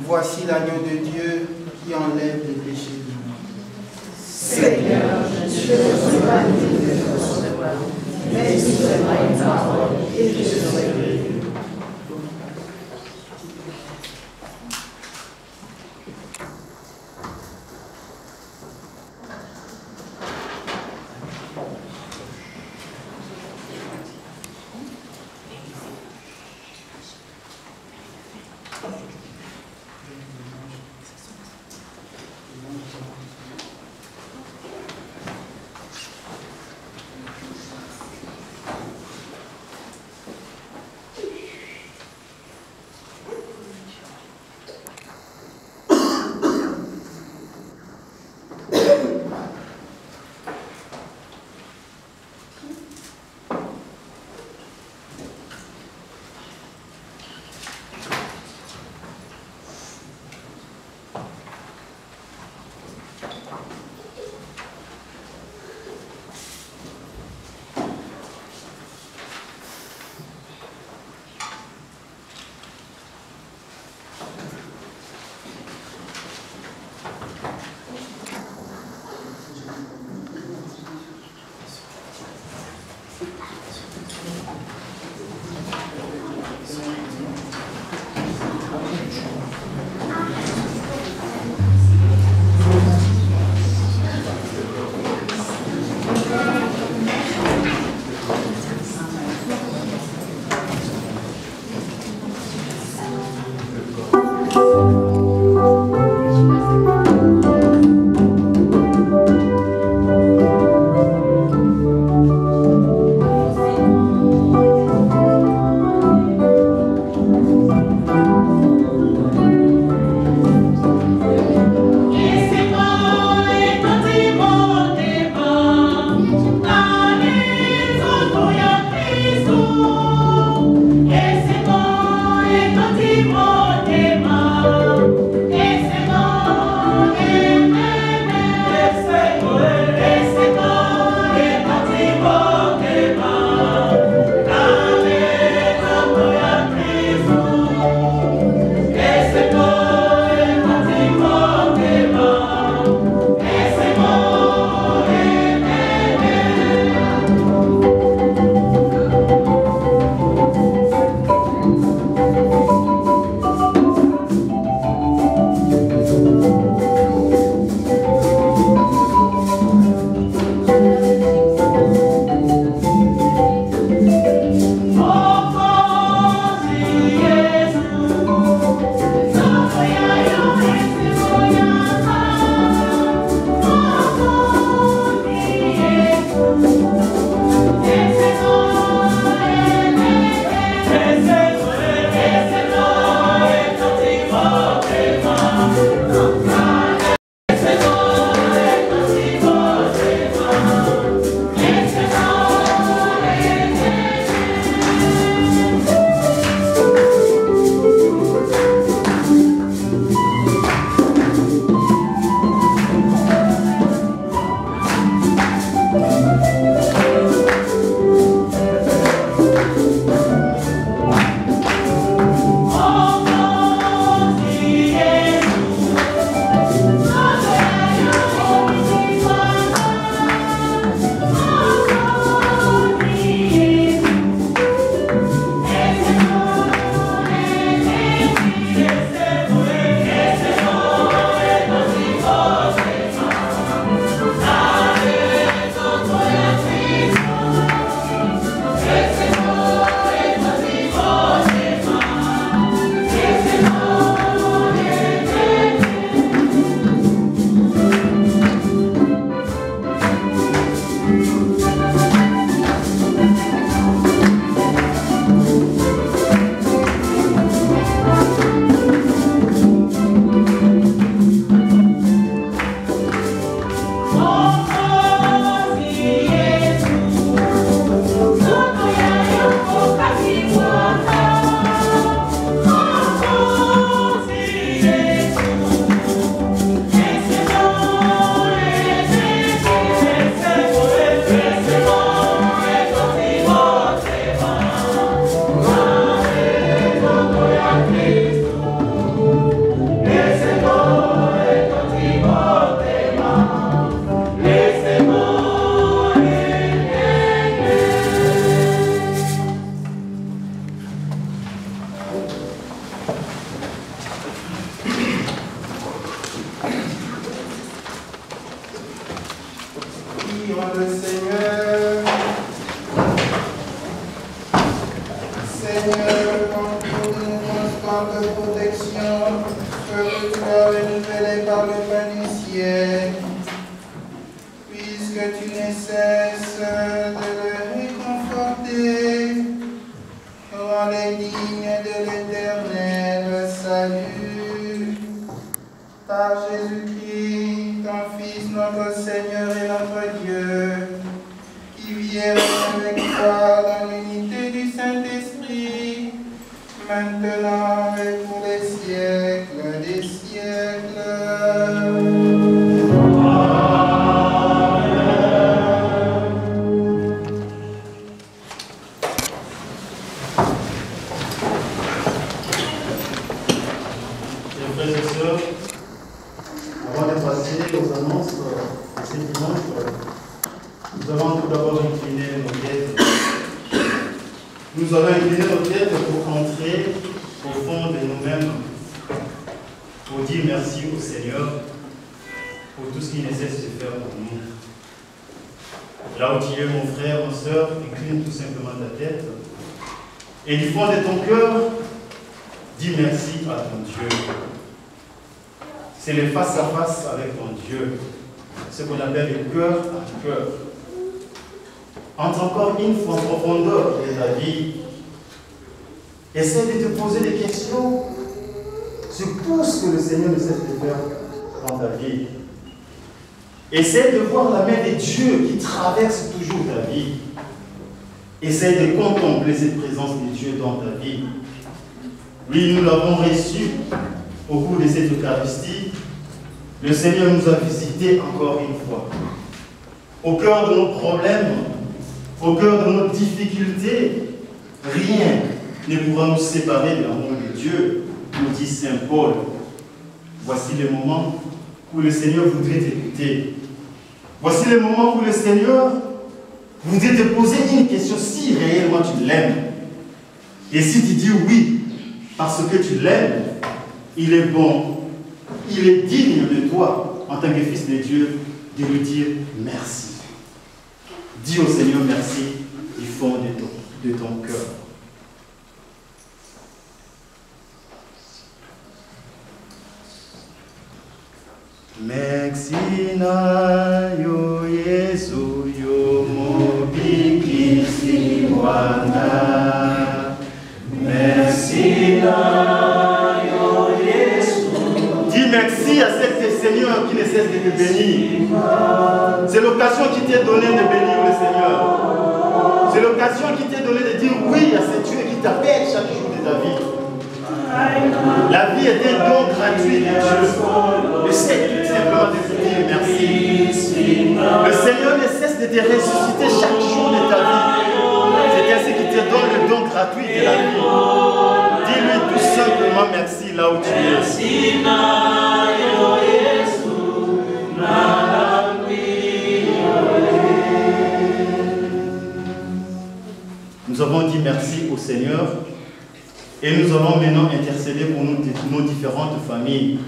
Speaker 3: Voici l'agneau de Dieu qui enlève les péchés du monde.
Speaker 7: Seigneur, je ne suis pas digne de te recevoir, mais dis seulement une parole et je serai guéri.
Speaker 8: Thank you.
Speaker 3: cesse de le réconforter, rends-les dignes de l'éternel salut. Par Jésus-Christ, ton Fils, notre Seigneur et notre Dieu, qui vit et règne avec toi dans l'unité du Saint-Esprit, maintenant et pour les siècles des siècles.
Speaker 2: Avant de passer aux annonces de ce dimanche, nous allons tout d'abord incliner nos têtes. Nous allons incliner nos têtes pour entrer au fond de nous-mêmes, pour dire merci au Seigneur pour tout ce qu'il nécessite de faire pour nous. Là où tu es, mon frère, ma soeur, incline tout simplement ta tête. Et du fond de ton cœur, dis merci à ton Dieu. C'est le face-à-face avec ton Dieu, ce qu'on appelle le cœur à cœur. Entre encore une fois en profondeur de ta vie. Essaie de te poser des questions sur tout ce que le Seigneur ne cesse de faire dans ta vie. Essaie de voir la main de Dieu qui traverse toujours ta vie. Essaie de contempler cette présence de Dieu dans ta vie. Oui, nous l'avons reçu au cours de cette Eucharistie. Le Seigneur nous a visités encore une fois. Au cœur de nos problèmes, au cœur de nos difficultés, rien ne pourra nous séparer de l'amour de Dieu, nous dit Saint Paul. Voici le moment où le Seigneur voudrait t'écouter. Voici le moment où le Seigneur voudrait te poser une question si réellement tu l'aimes. Et si tu dis oui, parce que tu l'aimes, il est bon, il est digne de toi, en tant que fils de Dieu, de lui dire merci. Dis au Seigneur merci du fond de ton cœur. Merci na yo Yesu yo mobiki siwana. Merci na yo Yesu. Dis merci à cet Seigneur qui ne cesse de te bénir. C'est l'occasion qui t'est donnée de bénir le Seigneur. C'est l'occasion qui t'est donnée de dire oui à ce Dieu qui t'appelle chaque jour de ta vie. La vie est un don gratuit de Dieu. Essaie tout simplement de te dire merci. Le Seigneur ne cesse de te ressusciter chaque jour de ta vie. C'est ainsi qu'il te donne le don gratuit de la vie. Dis-lui tout simplement merci là où tu es. Nous avons dit merci au Seigneur. Et nous allons maintenant intercéder pour nos différentes familles.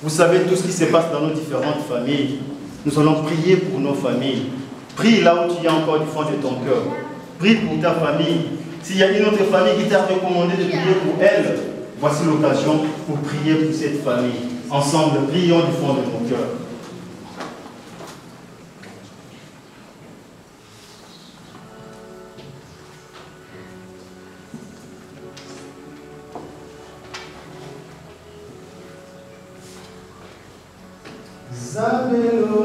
Speaker 2: Vous savez tout ce qui se passe dans nos différentes familles. Nous allons prier pour nos familles. Prie là où tu es encore du fond de ton cœur. Prie pour ta famille. S'il y a une autre famille qui t'a recommandé de prier pour elle, voici l'occasion pour prier pour cette famille. Ensemble, prions du fond de mon cœur. Zabelo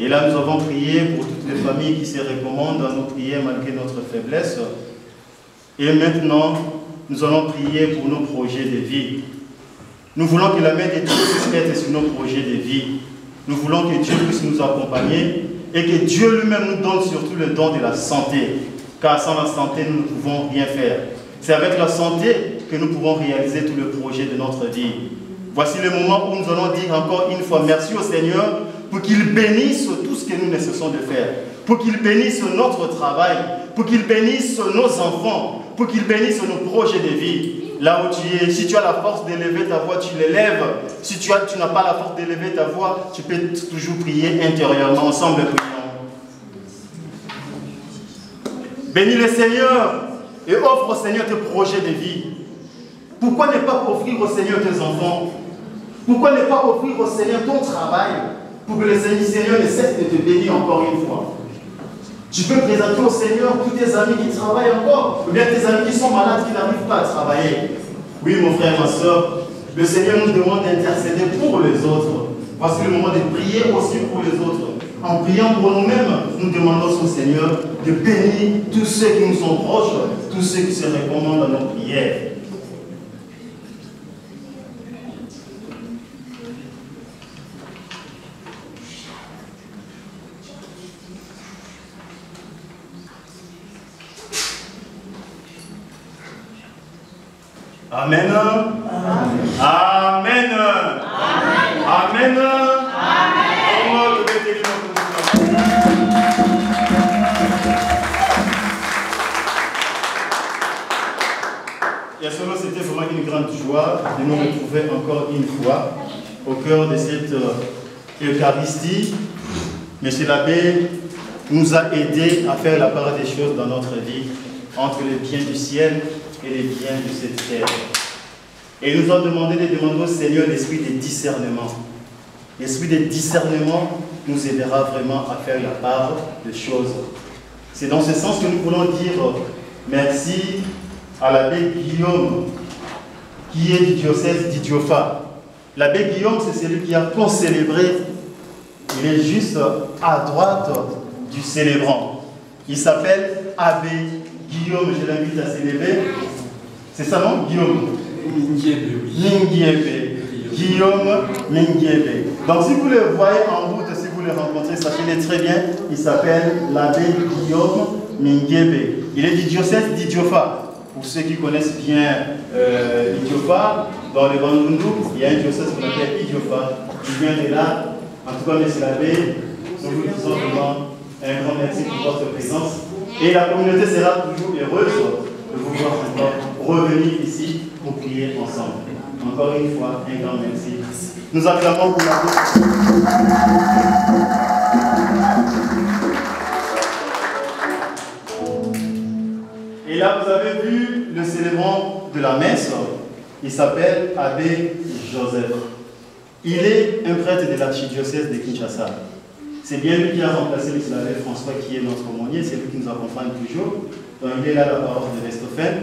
Speaker 2: Et là, nous avons prié pour toutes les familles qui se recommandent dans nos prières malgré notre faiblesse. Et maintenant, nous allons prier pour nos projets de vie. Nous voulons que la main de Dieu puisse être sur nos projets de vie. Nous voulons que Dieu puisse nous accompagner et que Dieu lui-même nous donne surtout le don de la santé, car sans la santé, nous ne pouvons rien faire. C'est avec la santé que nous pourrons réaliser tout le projet de notre vie. Voici le moment où nous allons dire encore une fois merci au Seigneur pour qu'il bénisse tout ce que nous ne cessons de faire, pour qu'il bénisse notre travail, pour qu'il bénisse nos enfants, pour qu'il bénisse nos projets de vie. Là où tu es, si tu as la force d'élever ta voix, tu l'élèves. Si tu n'as pas la force d'élever ta voix, tu peux toujours prier intérieurement. Ensemble, prions. Bénis le Seigneur et offre au Seigneur tes projets de vie. Pourquoi ne pas offrir au Seigneur tes enfants? Pourquoi ne pas offrir au Seigneur ton travail pour que le Seigneur ne cesse de te bénir encore une fois? Tu peux présenter au Seigneur tous tes amis qui travaillent encore, ou bien tes amis qui sont malades, qui n'arrivent pas à travailler. Oui, mon frère, ma soeur, le Seigneur nous demande d'intercéder pour les autres. Voici le moment de prier aussi pour les autres. En priant pour nous-mêmes, nous demandons au Seigneur de bénir tous ceux qui nous sont proches, tous ceux qui se recommandent à nos prières. Amen. Amen. Amen. Amen. Et cela, c'était vraiment une grande joie de nous retrouver encore une fois au cœur de cette Eucharistie. Monsieur l'abbé nous a aidés à faire la part des choses dans notre vie entre les biens du ciel et les biens de cette terre. Et il nous a demandé de demander au Seigneur l'esprit de discernement. L'esprit de discernement nous aidera vraiment à faire la part des choses. C'est dans ce sens que nous voulons dire merci à l'abbé Guillaume, qui est du diocèse d'Idiofa. L'abbé Guillaume, c'est celui qui a concélébré. Il est juste à droite du célébrant. Il s'appelle abbé Guillaume, je l'invite à s'élever. C'est ça, non? Guillaume Mingiebe. Guillaume Mingiebe. Donc, si vous le voyez en route, si vous le rencontrez, sachez-le très bien, il s'appelle l'abbé Guillaume Mingiebe. Il est du diocèse d'Idiofa. Pour ceux qui connaissent bien Idiofa, dans le Bandundu, il y a un diocèse qu'on appelle Idiofa. Il vient de là. En tout cas, monsieur l'abbé, nous vous disons vraiment un grand merci pour votre présence. Et la communauté sera toujours heureuse de vous voir encore revenir ici pour prier ensemble. Encore une fois, un grand merci. Nous acclamons pour la Et là, vous avez vu le célébrant de la messe. Il s'appelle Abbé Joseph. Il est un prêtre de l'archidiocèse de Kinshasa. C'est bien lui qui a remplacé l'abbé François, qui est notre aumônier, c'est lui qui nous accompagne toujours. Donc il est là la parole de Westhofen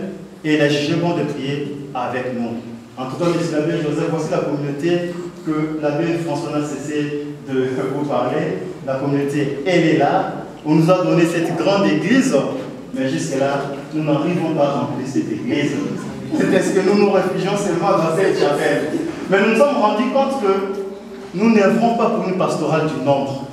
Speaker 2: et il a jugé bon de prier avec nous. En tout cas, l'abbé Joseph, voici la communauté que l'abbé François n'a cessé de vous parler. La communauté, elle est là. On nous a donné cette grande église, mais jusque-là, nous n'arrivons pas à remplir cette église. C'est parce que nous nous réfugions seulement dans cette chapelle. Mais nous nous sommes rendus compte que nous n'œuvrons pas pour une pastorale du nombre.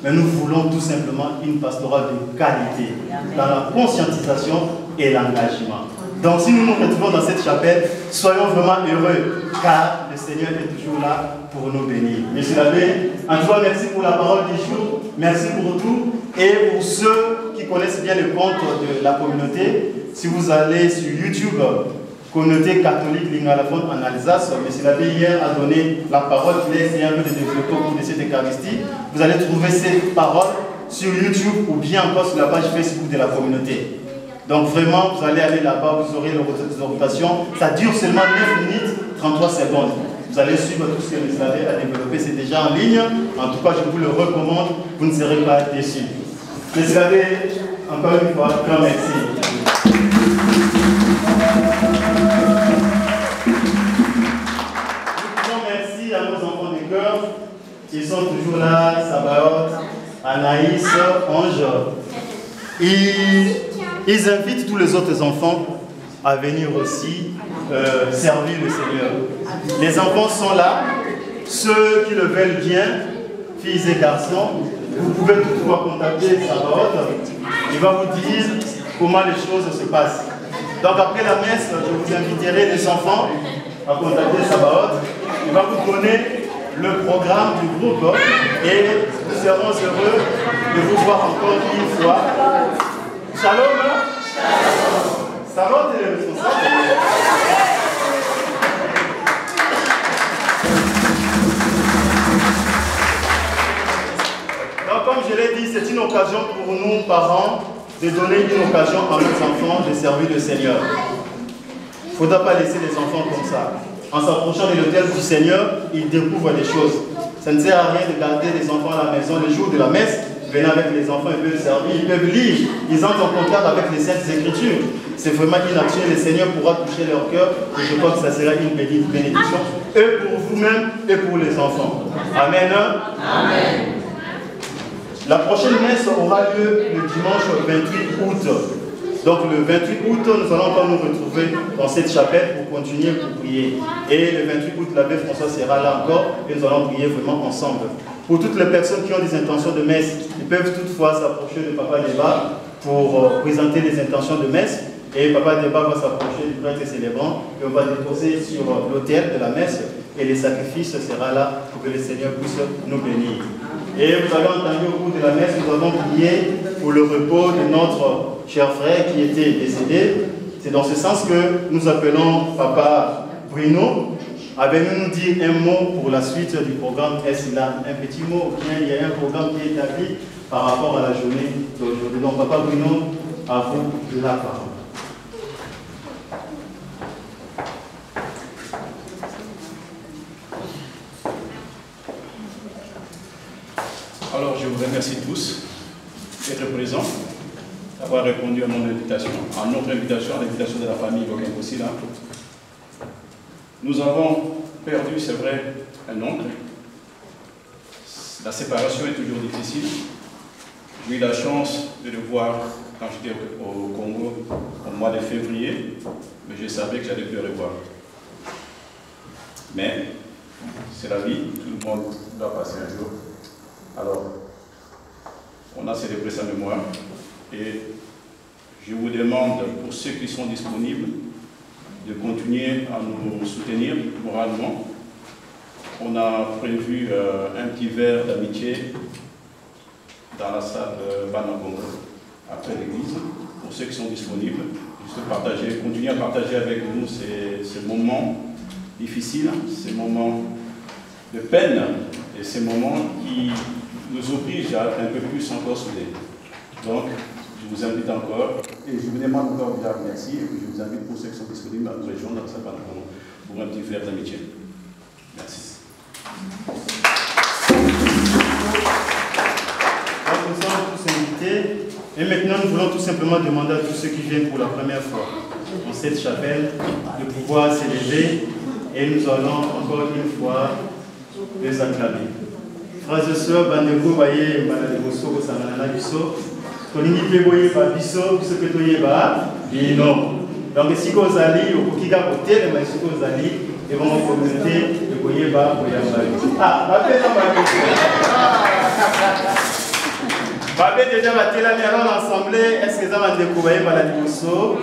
Speaker 2: Mais nous voulons tout simplement une pastorale de qualité, dans la conscientisation et l'engagement. Donc si nous nous retrouvons dans cette chapelle, soyons vraiment heureux, car le Seigneur est toujours là pour nous bénir. Monsieur l'abbé, en tout cas, merci pour la parole du jour, merci pour tout. Et pour ceux qui connaissent bien le compte de la communauté, si vous allez sur YouTube, communauté catholique Lingalaphone en Alsace, monsieur l'abbé hier a donné la parole qu'il a essayé un peu de développer au cours de cette Eucharistie. Vous allez trouver ces paroles sur YouTube ou bien encore sur la page Facebook de la communauté. Donc vraiment, vous allez aller là-bas, vous aurez l'exhortation. Ça dure seulement 9 minutes, 33 secondes. Vous allez suivre tout ce que monsieur l'abbé a développé, c'est déjà en ligne. En tout cas, je vous le recommande, vous ne serez pas déçus. Monsieur l'abbé, encore une fois, grand merci. Merci à nos enfants du cœur. Ils sont toujours là, Sabaoth, Anaïs, Ange. Ils invitent tous les autres enfants à venir aussi servir le Seigneur. Les enfants sont là, ceux qui le veulent bien, filles et garçons. vous pouvez toutefois contacter Sabaoth. Il va vous dire comment les choses se passent. Donc après la messe, je vous inviterai les enfants à contacter Sabaoth. Il va vous donner le programme du groupe et nous serons heureux de vous voir encore une fois. Shalom. Sabaoth est le responsable. Donc comme je l'ai dit, c'est une occasion pour nous, parents, de donner une occasion à nos enfants de servir le Seigneur. Il ne faudra pas laisser les enfants comme ça. En s'approchant de l'autel du Seigneur, ils découvrent des choses. Ça ne sert à rien de garder les enfants à la maison les jours de la messe. Venez avec les enfants, ils peuvent servir, ils peuvent lire. Ils entrent en contact avec les Saintes Écritures. C'est vraiment une action. Le Seigneur pourra toucher leur cœur. Et je crois que ça sera une bénédiction. Et pour vous-même et pour les enfants. Amen. Amen. La prochaine messe aura lieu le dimanche 28 août. Donc le 28 août, nous allons encore nous retrouver dans cette chapelle pour continuer pour prier. Et le 28 août, l'abbé François sera là encore et nous allons prier vraiment ensemble. Pour toutes les personnes qui ont des intentions de messe, ils peuvent toutefois s'approcher de Papa Débat pour présenter les intentions de messe. Et Papa Débat va s'approcher du prêtre célébrant et on va déposer sur l'autel de la messe et les sacrifices sera là pour que le Seigneur puisse nous bénir. Et vous avez entendu au cours de la messe, nous avons prié pour le repos de notre cher frère qui était décédé. C'est dans ce sens que nous appelons Papa Bruno à venir nous dire un mot pour la suite du programme Eslam. Un petit mot, bien, il y a un programme qui est établi par rapport à la journée d'aujourd'hui. Donc Papa Bruno, à vous la parole.
Speaker 8: Alors, je vous remercie tous d'être présents, d'avoir répondu à mon invitation, à notre invitation, à l'invitation de la famille Boken aussi là. Nous avons perdu, c'est vrai, un oncle. La séparation est toujours difficile. J'ai eu la chance de le voir quand j'étais au Congo au mois de février, mais je savais que j'allais plus le revoir. Mais c'est la vie, tout le monde doit passer un jour. Alors, on a célébré sa mémoire et je vous demande, pour ceux qui sont disponibles, de continuer à nous soutenir moralement. On a prévu un petit verre d'amitié dans la salle de Banagongo, après l'église, pour ceux qui sont disponibles. Juste partager, continuer à partager avec nous ces moments difficiles, ces moments de peine et ces moments qui nous obligent à être un peu plus encore soudés. Donc, je vous invite encore, et je vous demande encore déjà merci, et je vous invite pour ceux qui sont disponibles à nous rejoindre dans cette Banagongo pour un petit verre d'amitié. Merci.
Speaker 2: Donc nous sommes tous invités et maintenant nous voulons tout simplement demander à tous ceux qui viennent pour la première fois dans cette chapelle de pouvoir s'élever et nous allons encore une fois les acclamer. Frères et sœurs, bandeko baye maladeboso kosanana biso tolingi pe boye ba biso biso pe toyeba bino. Donc si ko zali okokika kotelema si ko zali et vraiment communauté de koyeba koyamba. Ah, ba pena ba biso. Babé déjà va télémer alors l'assemblée. Est-ce que ça va découvrir par la dimension?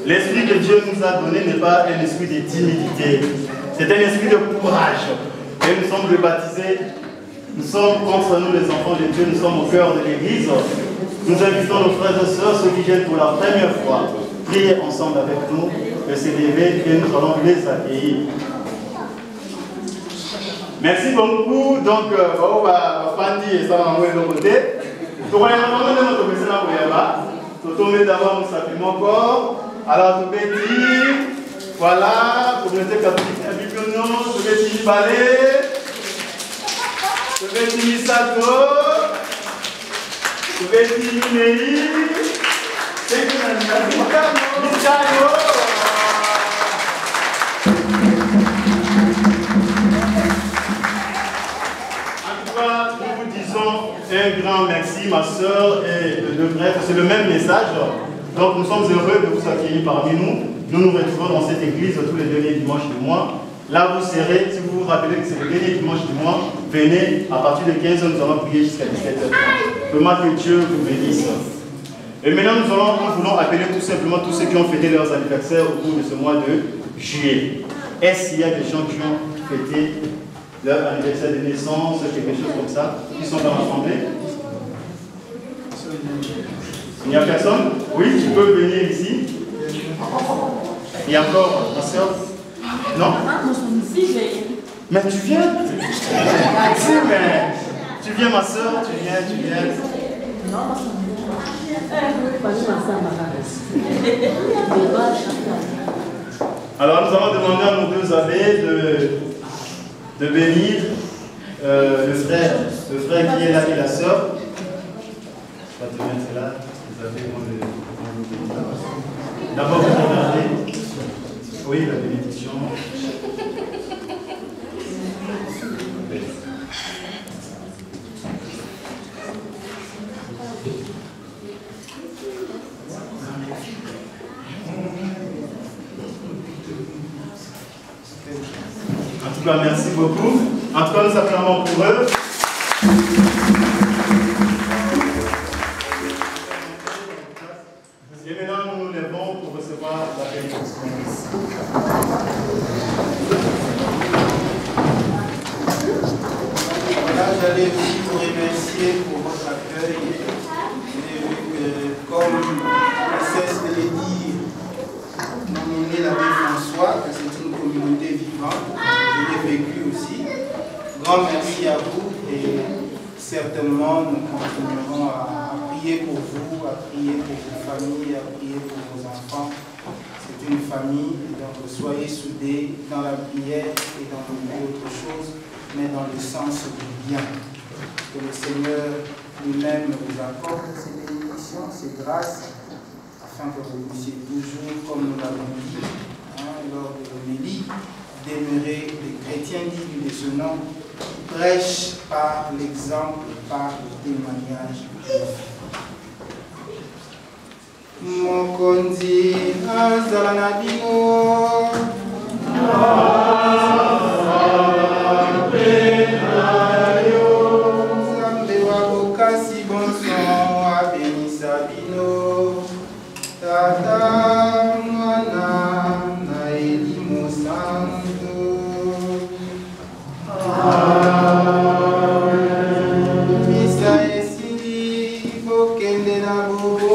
Speaker 2: L'esprit que Dieu nous a donné n'est pas un esprit de timidité, c'est un esprit de courage. Et nous sommes baptisés, nous sommes entre nous les enfants de Dieu, nous sommes au cœur de l'église. Nous invitons nos frères et sœurs, ceux qui viennent pour la première fois, prier ensemble avec nous, de s'élever et nous allons les accueillir. Merci beaucoup. Donc, on va Fandi et ça va envoyer de l'autre côté. Donc, on va notre message là. Tout d'abord, nous saluons encore. Alors, tout petit, voilà, communauté catholique à Biblionon, tout petit balai, tout petit Misato, tout petit Mei, c'est qui n'a nous vous disons un grand merci, ma soeur et le prêtre. C'est le même message. Donc nous sommes heureux de vous accueillir parmi nous. Nous nous retrouvons dans cette église tous les derniers dimanches du mois. Là, vous serez, si vous vous rappelez que c'est le dernier dimanche du mois, venez, à partir de 15h, nous allons prier jusqu'à 17h. Vraiment que Dieu vous bénisse. Et maintenant, nous voulons appeler tout simplement tous ceux qui ont fêté leurs anniversaires au cours de ce mois de juillet. Est-ce qu'il y a des gens qui ont fêté leur anniversaire de naissance, quelque chose comme ça, qui sont dans l'assemblée? Il n'y a personne? Oui, tu peux venir ici. Il y a encore ma soeur? Non? Mais tu viens? Si, mais tu viens ma soeur, tu viens. Alors nous allons demander à nos deux abbés de bénir le frère qui est là et la soeur. Je vais te mettre là, les abbés vont le bénir. D'abord vous regardez. Oui, la bénédiction. En tout cas, merci beaucoup. En tout cas, nous acclamons pour eux. Et maintenant, nous nous levons pour recevoir la bénédiction.
Speaker 3: Voilà, j'allais aussi vous remercier pour votre accueil. J'ai vu que, comme cesse de le dire, nominé l'abbé François, que c'est une communauté vivante. Je l'ai vécu aussi. Grand merci à vous et certainement nous continuerons à prier pour vous, à prier pour vos familles, à prier pour vos enfants. C'est une famille, donc soyez soudés dans la prière et dans beaucoup autre chose, mais dans le sens du bien. Que le Seigneur lui-même vous accorde ces bénédictions, ces grâces, afin que vous puissiez toujours, comme nous l'avons dit lors de l'homélie, demeurer les chrétiens dignes de ce nom, prêchent par l'exemple, par le témoignage de vie. Mokonzi azala na bino Nzambe wa bokasi bonson abenisa bino Tata Mwana na Elimo Santo. Misa esili bokende na bobo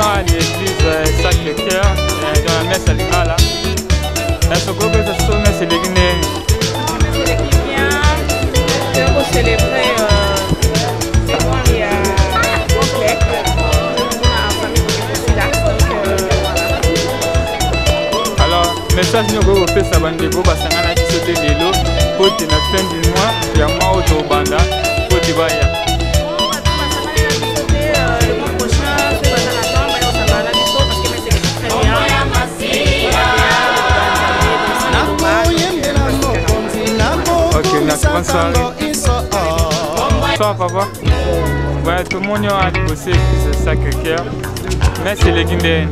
Speaker 9: à l'église Sacré-Cœur, dans la messe à l'Ingala. Est-ce que vous avez c'est les Guinéens?
Speaker 10: C'est qui vient pour célébrer c'est bon, il y a complexe pour la famille qui est là.
Speaker 9: Alors, message nous vous fait ça bandego basangana qui sauter les lots pour la fin du mois, il y a moi au banda pour Tibaya. Ok, merci, bonne soirée. Bonsoir papa. Ouais, tout le monde a bossé ce Sacré-Cœur. Mais c'est les Guinéens.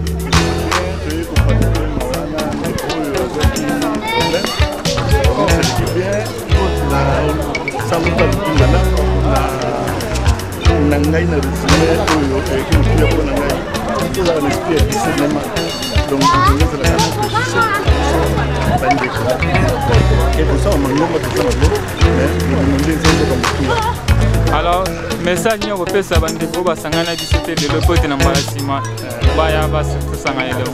Speaker 9: Alors, message nous repère ça bande pour basangana bisote de l'opération na marasima baya bas tout ça ngaïlo.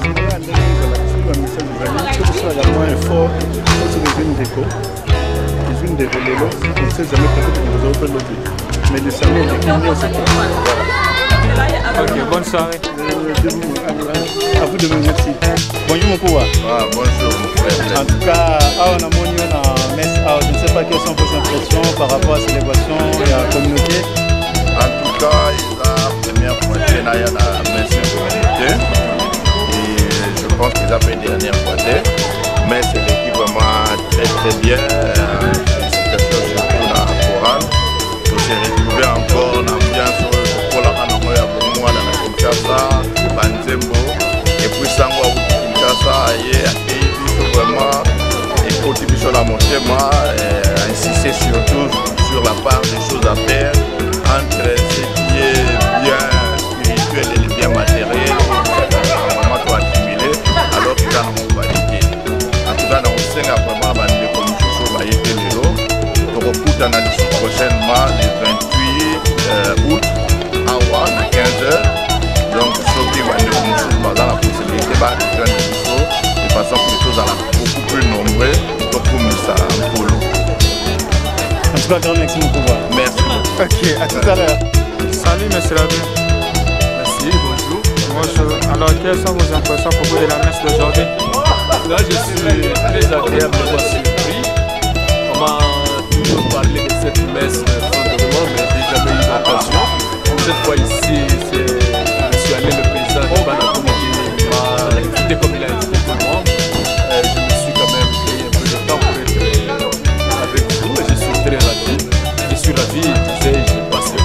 Speaker 9: Ok, bonne soirée.
Speaker 11: À vous de me merci. Bonjour mon pouvoir.
Speaker 8: Ah, bonjour mon frère.
Speaker 11: En tout cas, on a mon union en messe. Je ne sais pas quelles sont vos impressions par rapport à la célébration et à la communauté.
Speaker 8: En tout cas, la première fois que j'ai la messe de communauté. Et je pense qu'ils ont fait une dernière fois. Mais c'est l'équipe vraiment très bien. Félicitations surtout dans la chorale. On s'est retrouvé encore en ambiance pour la Hanoïa pour moi dans la Kinshasa, Banzembo. Et puis Sangwa Kinshasa, et vraiment, et continue sur la montée, insister surtout sur la part des choses à faire entre ce qui est bien spirituel et le bien matériel, vraiment tout accumulé, alors qu'il y a une validité. En tout cas, on sait vraiment que les commissions sont été les lots. On recoute dans la prochainement, le 28 août, à 15h. Donc, ceux qui vont nous dans la possibilité de façon que les choses sont beaucoup plus nombreuses pour nous ça en polo.
Speaker 11: En tout cas, grand merci mon pouvoir.
Speaker 8: Merci.
Speaker 11: Ok, à tout à l'heure.
Speaker 9: Salut monsieur l'abbé.
Speaker 12: Merci, bonjour.
Speaker 9: Bonjour. Alors, quelles sont vos impressions à propos de la messe d'aujourd'hui?
Speaker 12: Là, je suis très agréablement surpris. On m'a toujours parlé de cette messe fondamentalement, mais j'ai jamais eu l'occasion. Cette fois ici, je suis allé le président de Banakomo qui m'a invité comme il a invité tout le monde. Je me suis quand même pris un peu de temps pour être avec vous et je suis très ravi. Je suis ravi, parce que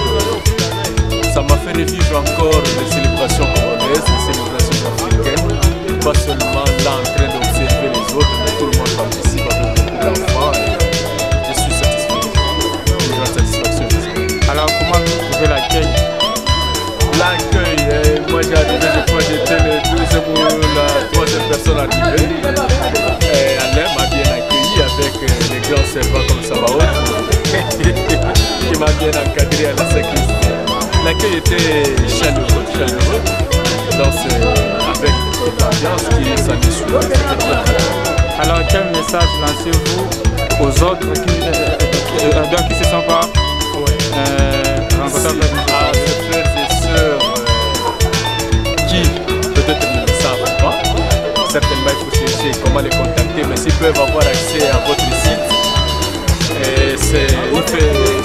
Speaker 12: ça m'a fait revivre encore les célébrations congolaises, les célébrations africaines. Pas seulement là en train d'observer les autres, mais tout le monde participe avec beaucoup d'enfants. Je suis satisfait. Une grande satisfaction.
Speaker 9: Alors, comment vous trouvez l'accueil?
Speaker 12: L'accueil, moi j'ai arrivé, je crois que j'étais le 12e ou la 3e personne arrivée. Alain m'a bien accueilli avec les grands servants comme Sabaoth qui m'a bien encadré à la sacristie. L'accueil était chaleureux. Donc avec l'ambiance qui s'amuse sur la.
Speaker 9: Alors, quel message lancez-vous aux autres qui ne se sont pas rencontrés avec
Speaker 12: à mes frères et sœurs qui peut-être ne le savent pas? Certainement, il faut chercher comment les contacter, mais s'ils peuvent avoir accès à votre site,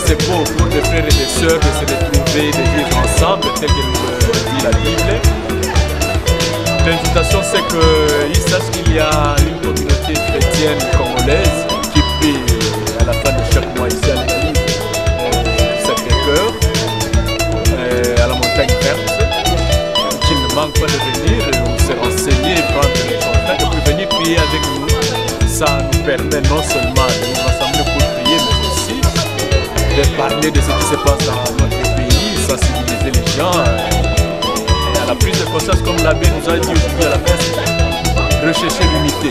Speaker 12: c'est beau pour des frères et des sœurs de se retrouver, de vivre ensemble, tel que nous le dit la Bible. L'invitation, c'est qu'ils sachent qu'il y a une communauté chrétienne congolaise qui prie à la fin de chaque mois ici à l'église Sacré-Cœur, à la montagne verte, qu'ils ne manquent pas de venir, se renseigner, prendre les contacts, et puis venir prier avec nous. Ça nous permet non seulement de nous rassembler pour prier, mais aussi de parler de ce qui se passe dans notre pays, sensibiliser les gens. À la prise de conscience, comme l'abbé nous a dit aujourd'hui à la messe, rechercher l'unité,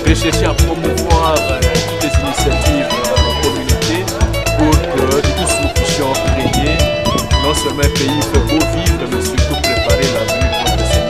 Speaker 12: rechercher à promouvoir toutes les initiatives dans la communauté pour que tous nous puissions régner non seulement un pays fait beau vivre, mais surtout préparer l'avenir de notre Seigneur.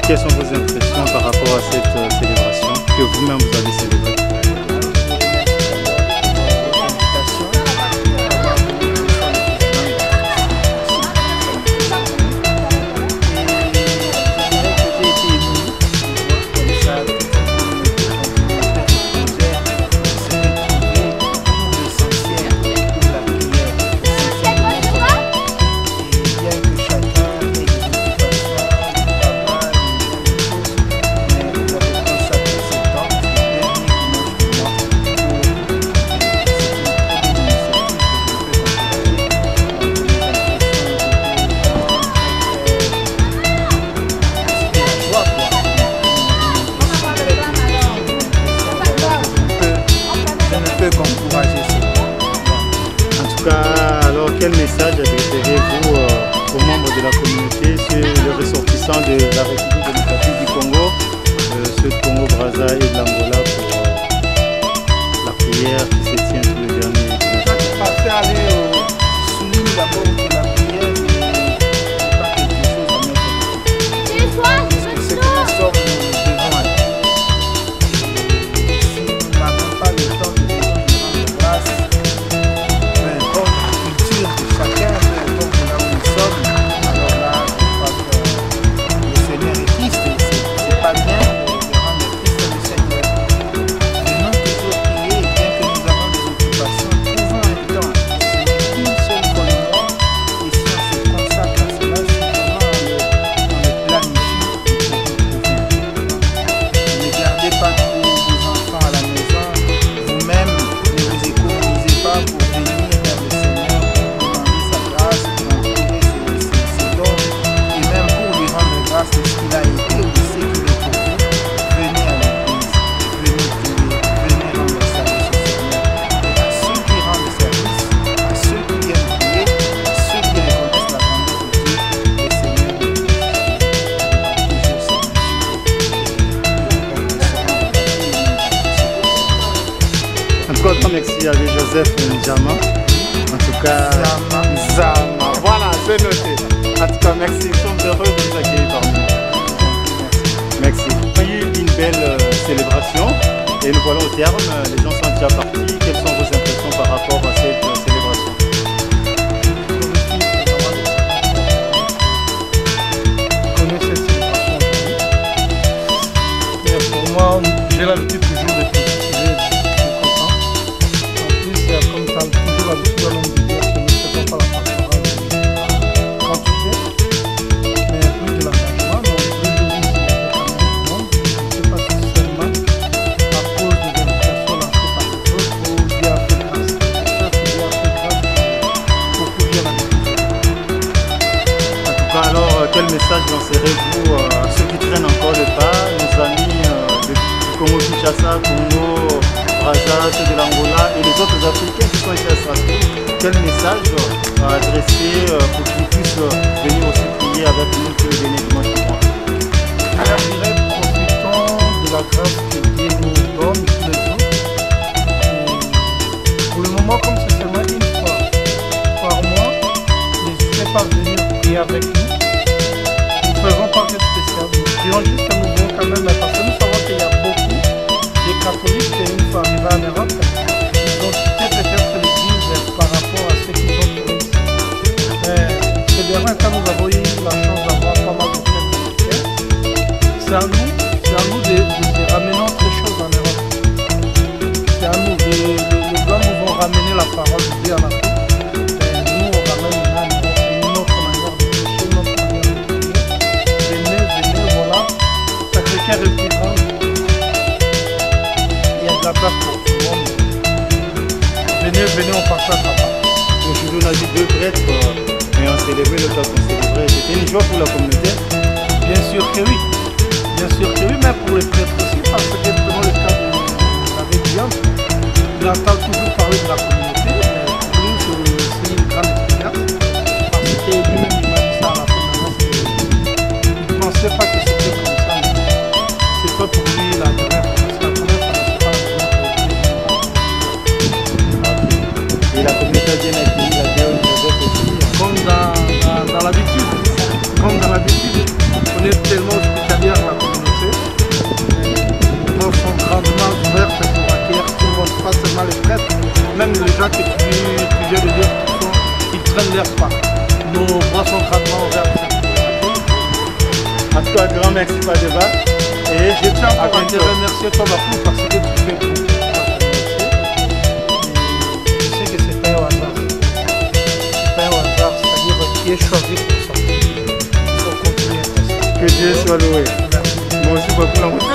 Speaker 11: quelles sont vos impressions par rapport à cette célébration que vous-même vous avez célébrée? Quel message adresserez-vous aux membres de la communauté, ceux les ressortissants de la République démocratique du Congo, ceux de Congo-Brazza et de l'Angola pour la prière qui se tient tous les derniers dimanches?
Speaker 3: Je vais aller souligner d'abord que la prière n'est pas quelque chose à mettre en place. C'est que nous sommes devant un si nous n'avons pas le temps de rendre grâce, chacun, peu importe là où nous sommes, alors là, je crois que le Seigneur est triste, c'est pas bien de rendre triste le Seigneur. Venons toujours prier, bien que nous avons des occupations, trouvons un temps. Ce n'est qu'une seule fois le mois, et si on se consacre à cela, si vraiment on le planifie, nous pouvons trouver. Ne gardez pas tous vos enfants à la maison, vous-même, ne vous économisez pas pour venir vers le Seigneur. Grâce de ce qu'il a été ou de ce qu'il est pour vous, venez à l'église, venez prier, venez rendre service au Seigneur. Et à ceux qui rendent service, à ceux qui viennent prier, à ceux qui reconnaissent la grandeur de Dieu, le Seigneur de Dieu va toujours s'émerger.
Speaker 11: En tout cas, grand merci à Joseph Njama. En tout cas, Zama. Voilà, c'est noté. En tout cas, merci. Nous sommes heureux de vous accueillir parmi nous. Merci. Il y a eu une belle célébration et nous voilà au terme. Les gens sont déjà partis. Quelles sont vos impressions par rapport à cette célébration?
Speaker 3: Je connais cette célébration aujourd'hui. Mais pour moi, j'ai l'habitude toujours d'être content. En plus, comme ça, toujours l'habitude de dire que nous ne faisons pas la pastorale.
Speaker 11: Quel message lancerez-vous à ceux qui traînent encore le pas, nos amis du Congo-Kinshasa, Congo, Brazza, ceux de l'Angola et les autres Africains qui sont ici à Strasbourg? Quel message adresser pour qu'ils puissent venir aussi prier avec nous tous les derniers dimanches du mois?
Speaker 3: Je dirais, profitons de la grâce que Dieu nous donne tous les jours. Et pour le moment, comme c'est seulement une fois par mois, n'hésitez pas à venir prier avec nous. Nous ne faisons pas quelque spécial, nous prions juste que nous voulons quand même, parce que nous savons qu'il y a beaucoup de catholiques qui, une fois arrivés en Europe, ils ont quitté peut-être l'église par rapport à ce qu'ils ont trouvé ici. Ces derniers temps, nous avons eu la chance d'avoir pas mal de frères chrétiens. C'est à nous de ramener autre chose en Europe. C'est à nous, les Blancs nous vont ramener la parole de Dieu en Afrique. Nous, on ramène une autre manière de prêcher, une autre manière de prier. Venez, voilà. Sacré-Cœur est plus grand. Il y a de la place pour tout le monde. Venez, on partage la parole.
Speaker 11: Aujourd'hui, on a vu deux prêtres et on célébrait le temps qu'on célébrait. C'était une joie pour la communauté?
Speaker 3: Bien sûr que oui. Bien sûr que oui, mais pour les prêtres aussi, parce que prenons le cas de Diane. Il entend toujours parler de la communauté, mais pour nous, c'est une grande expérience. Parce que lui-même, il m'a dit ça à la fin de la série. Il ne pensait pas que c'était comme ça. C'est pas pour lui la dernière fois. C'est la première fois, mais c'est pas la première fois.
Speaker 11: Et la communauté a bien accueilli la Théo Joseph aussi.
Speaker 3: Comme dans l'habitude. On est tellement hospitalier
Speaker 13: les gens que tu viens de dire qu'ils traînent l'air pas. Nos bras sont gravement ouverts.
Speaker 11: En tout cas, grand merci pas débat. Et
Speaker 13: je tiens à te remercier toi Bafou parce que tu fais pour. Je sais que c'est pas au hasard. C'est pas au hasard, c'est-à-dire que tu es choisi pour ça. Il faut continuer.
Speaker 11: Que Dieu soit loué. Moi aussi beaucoup.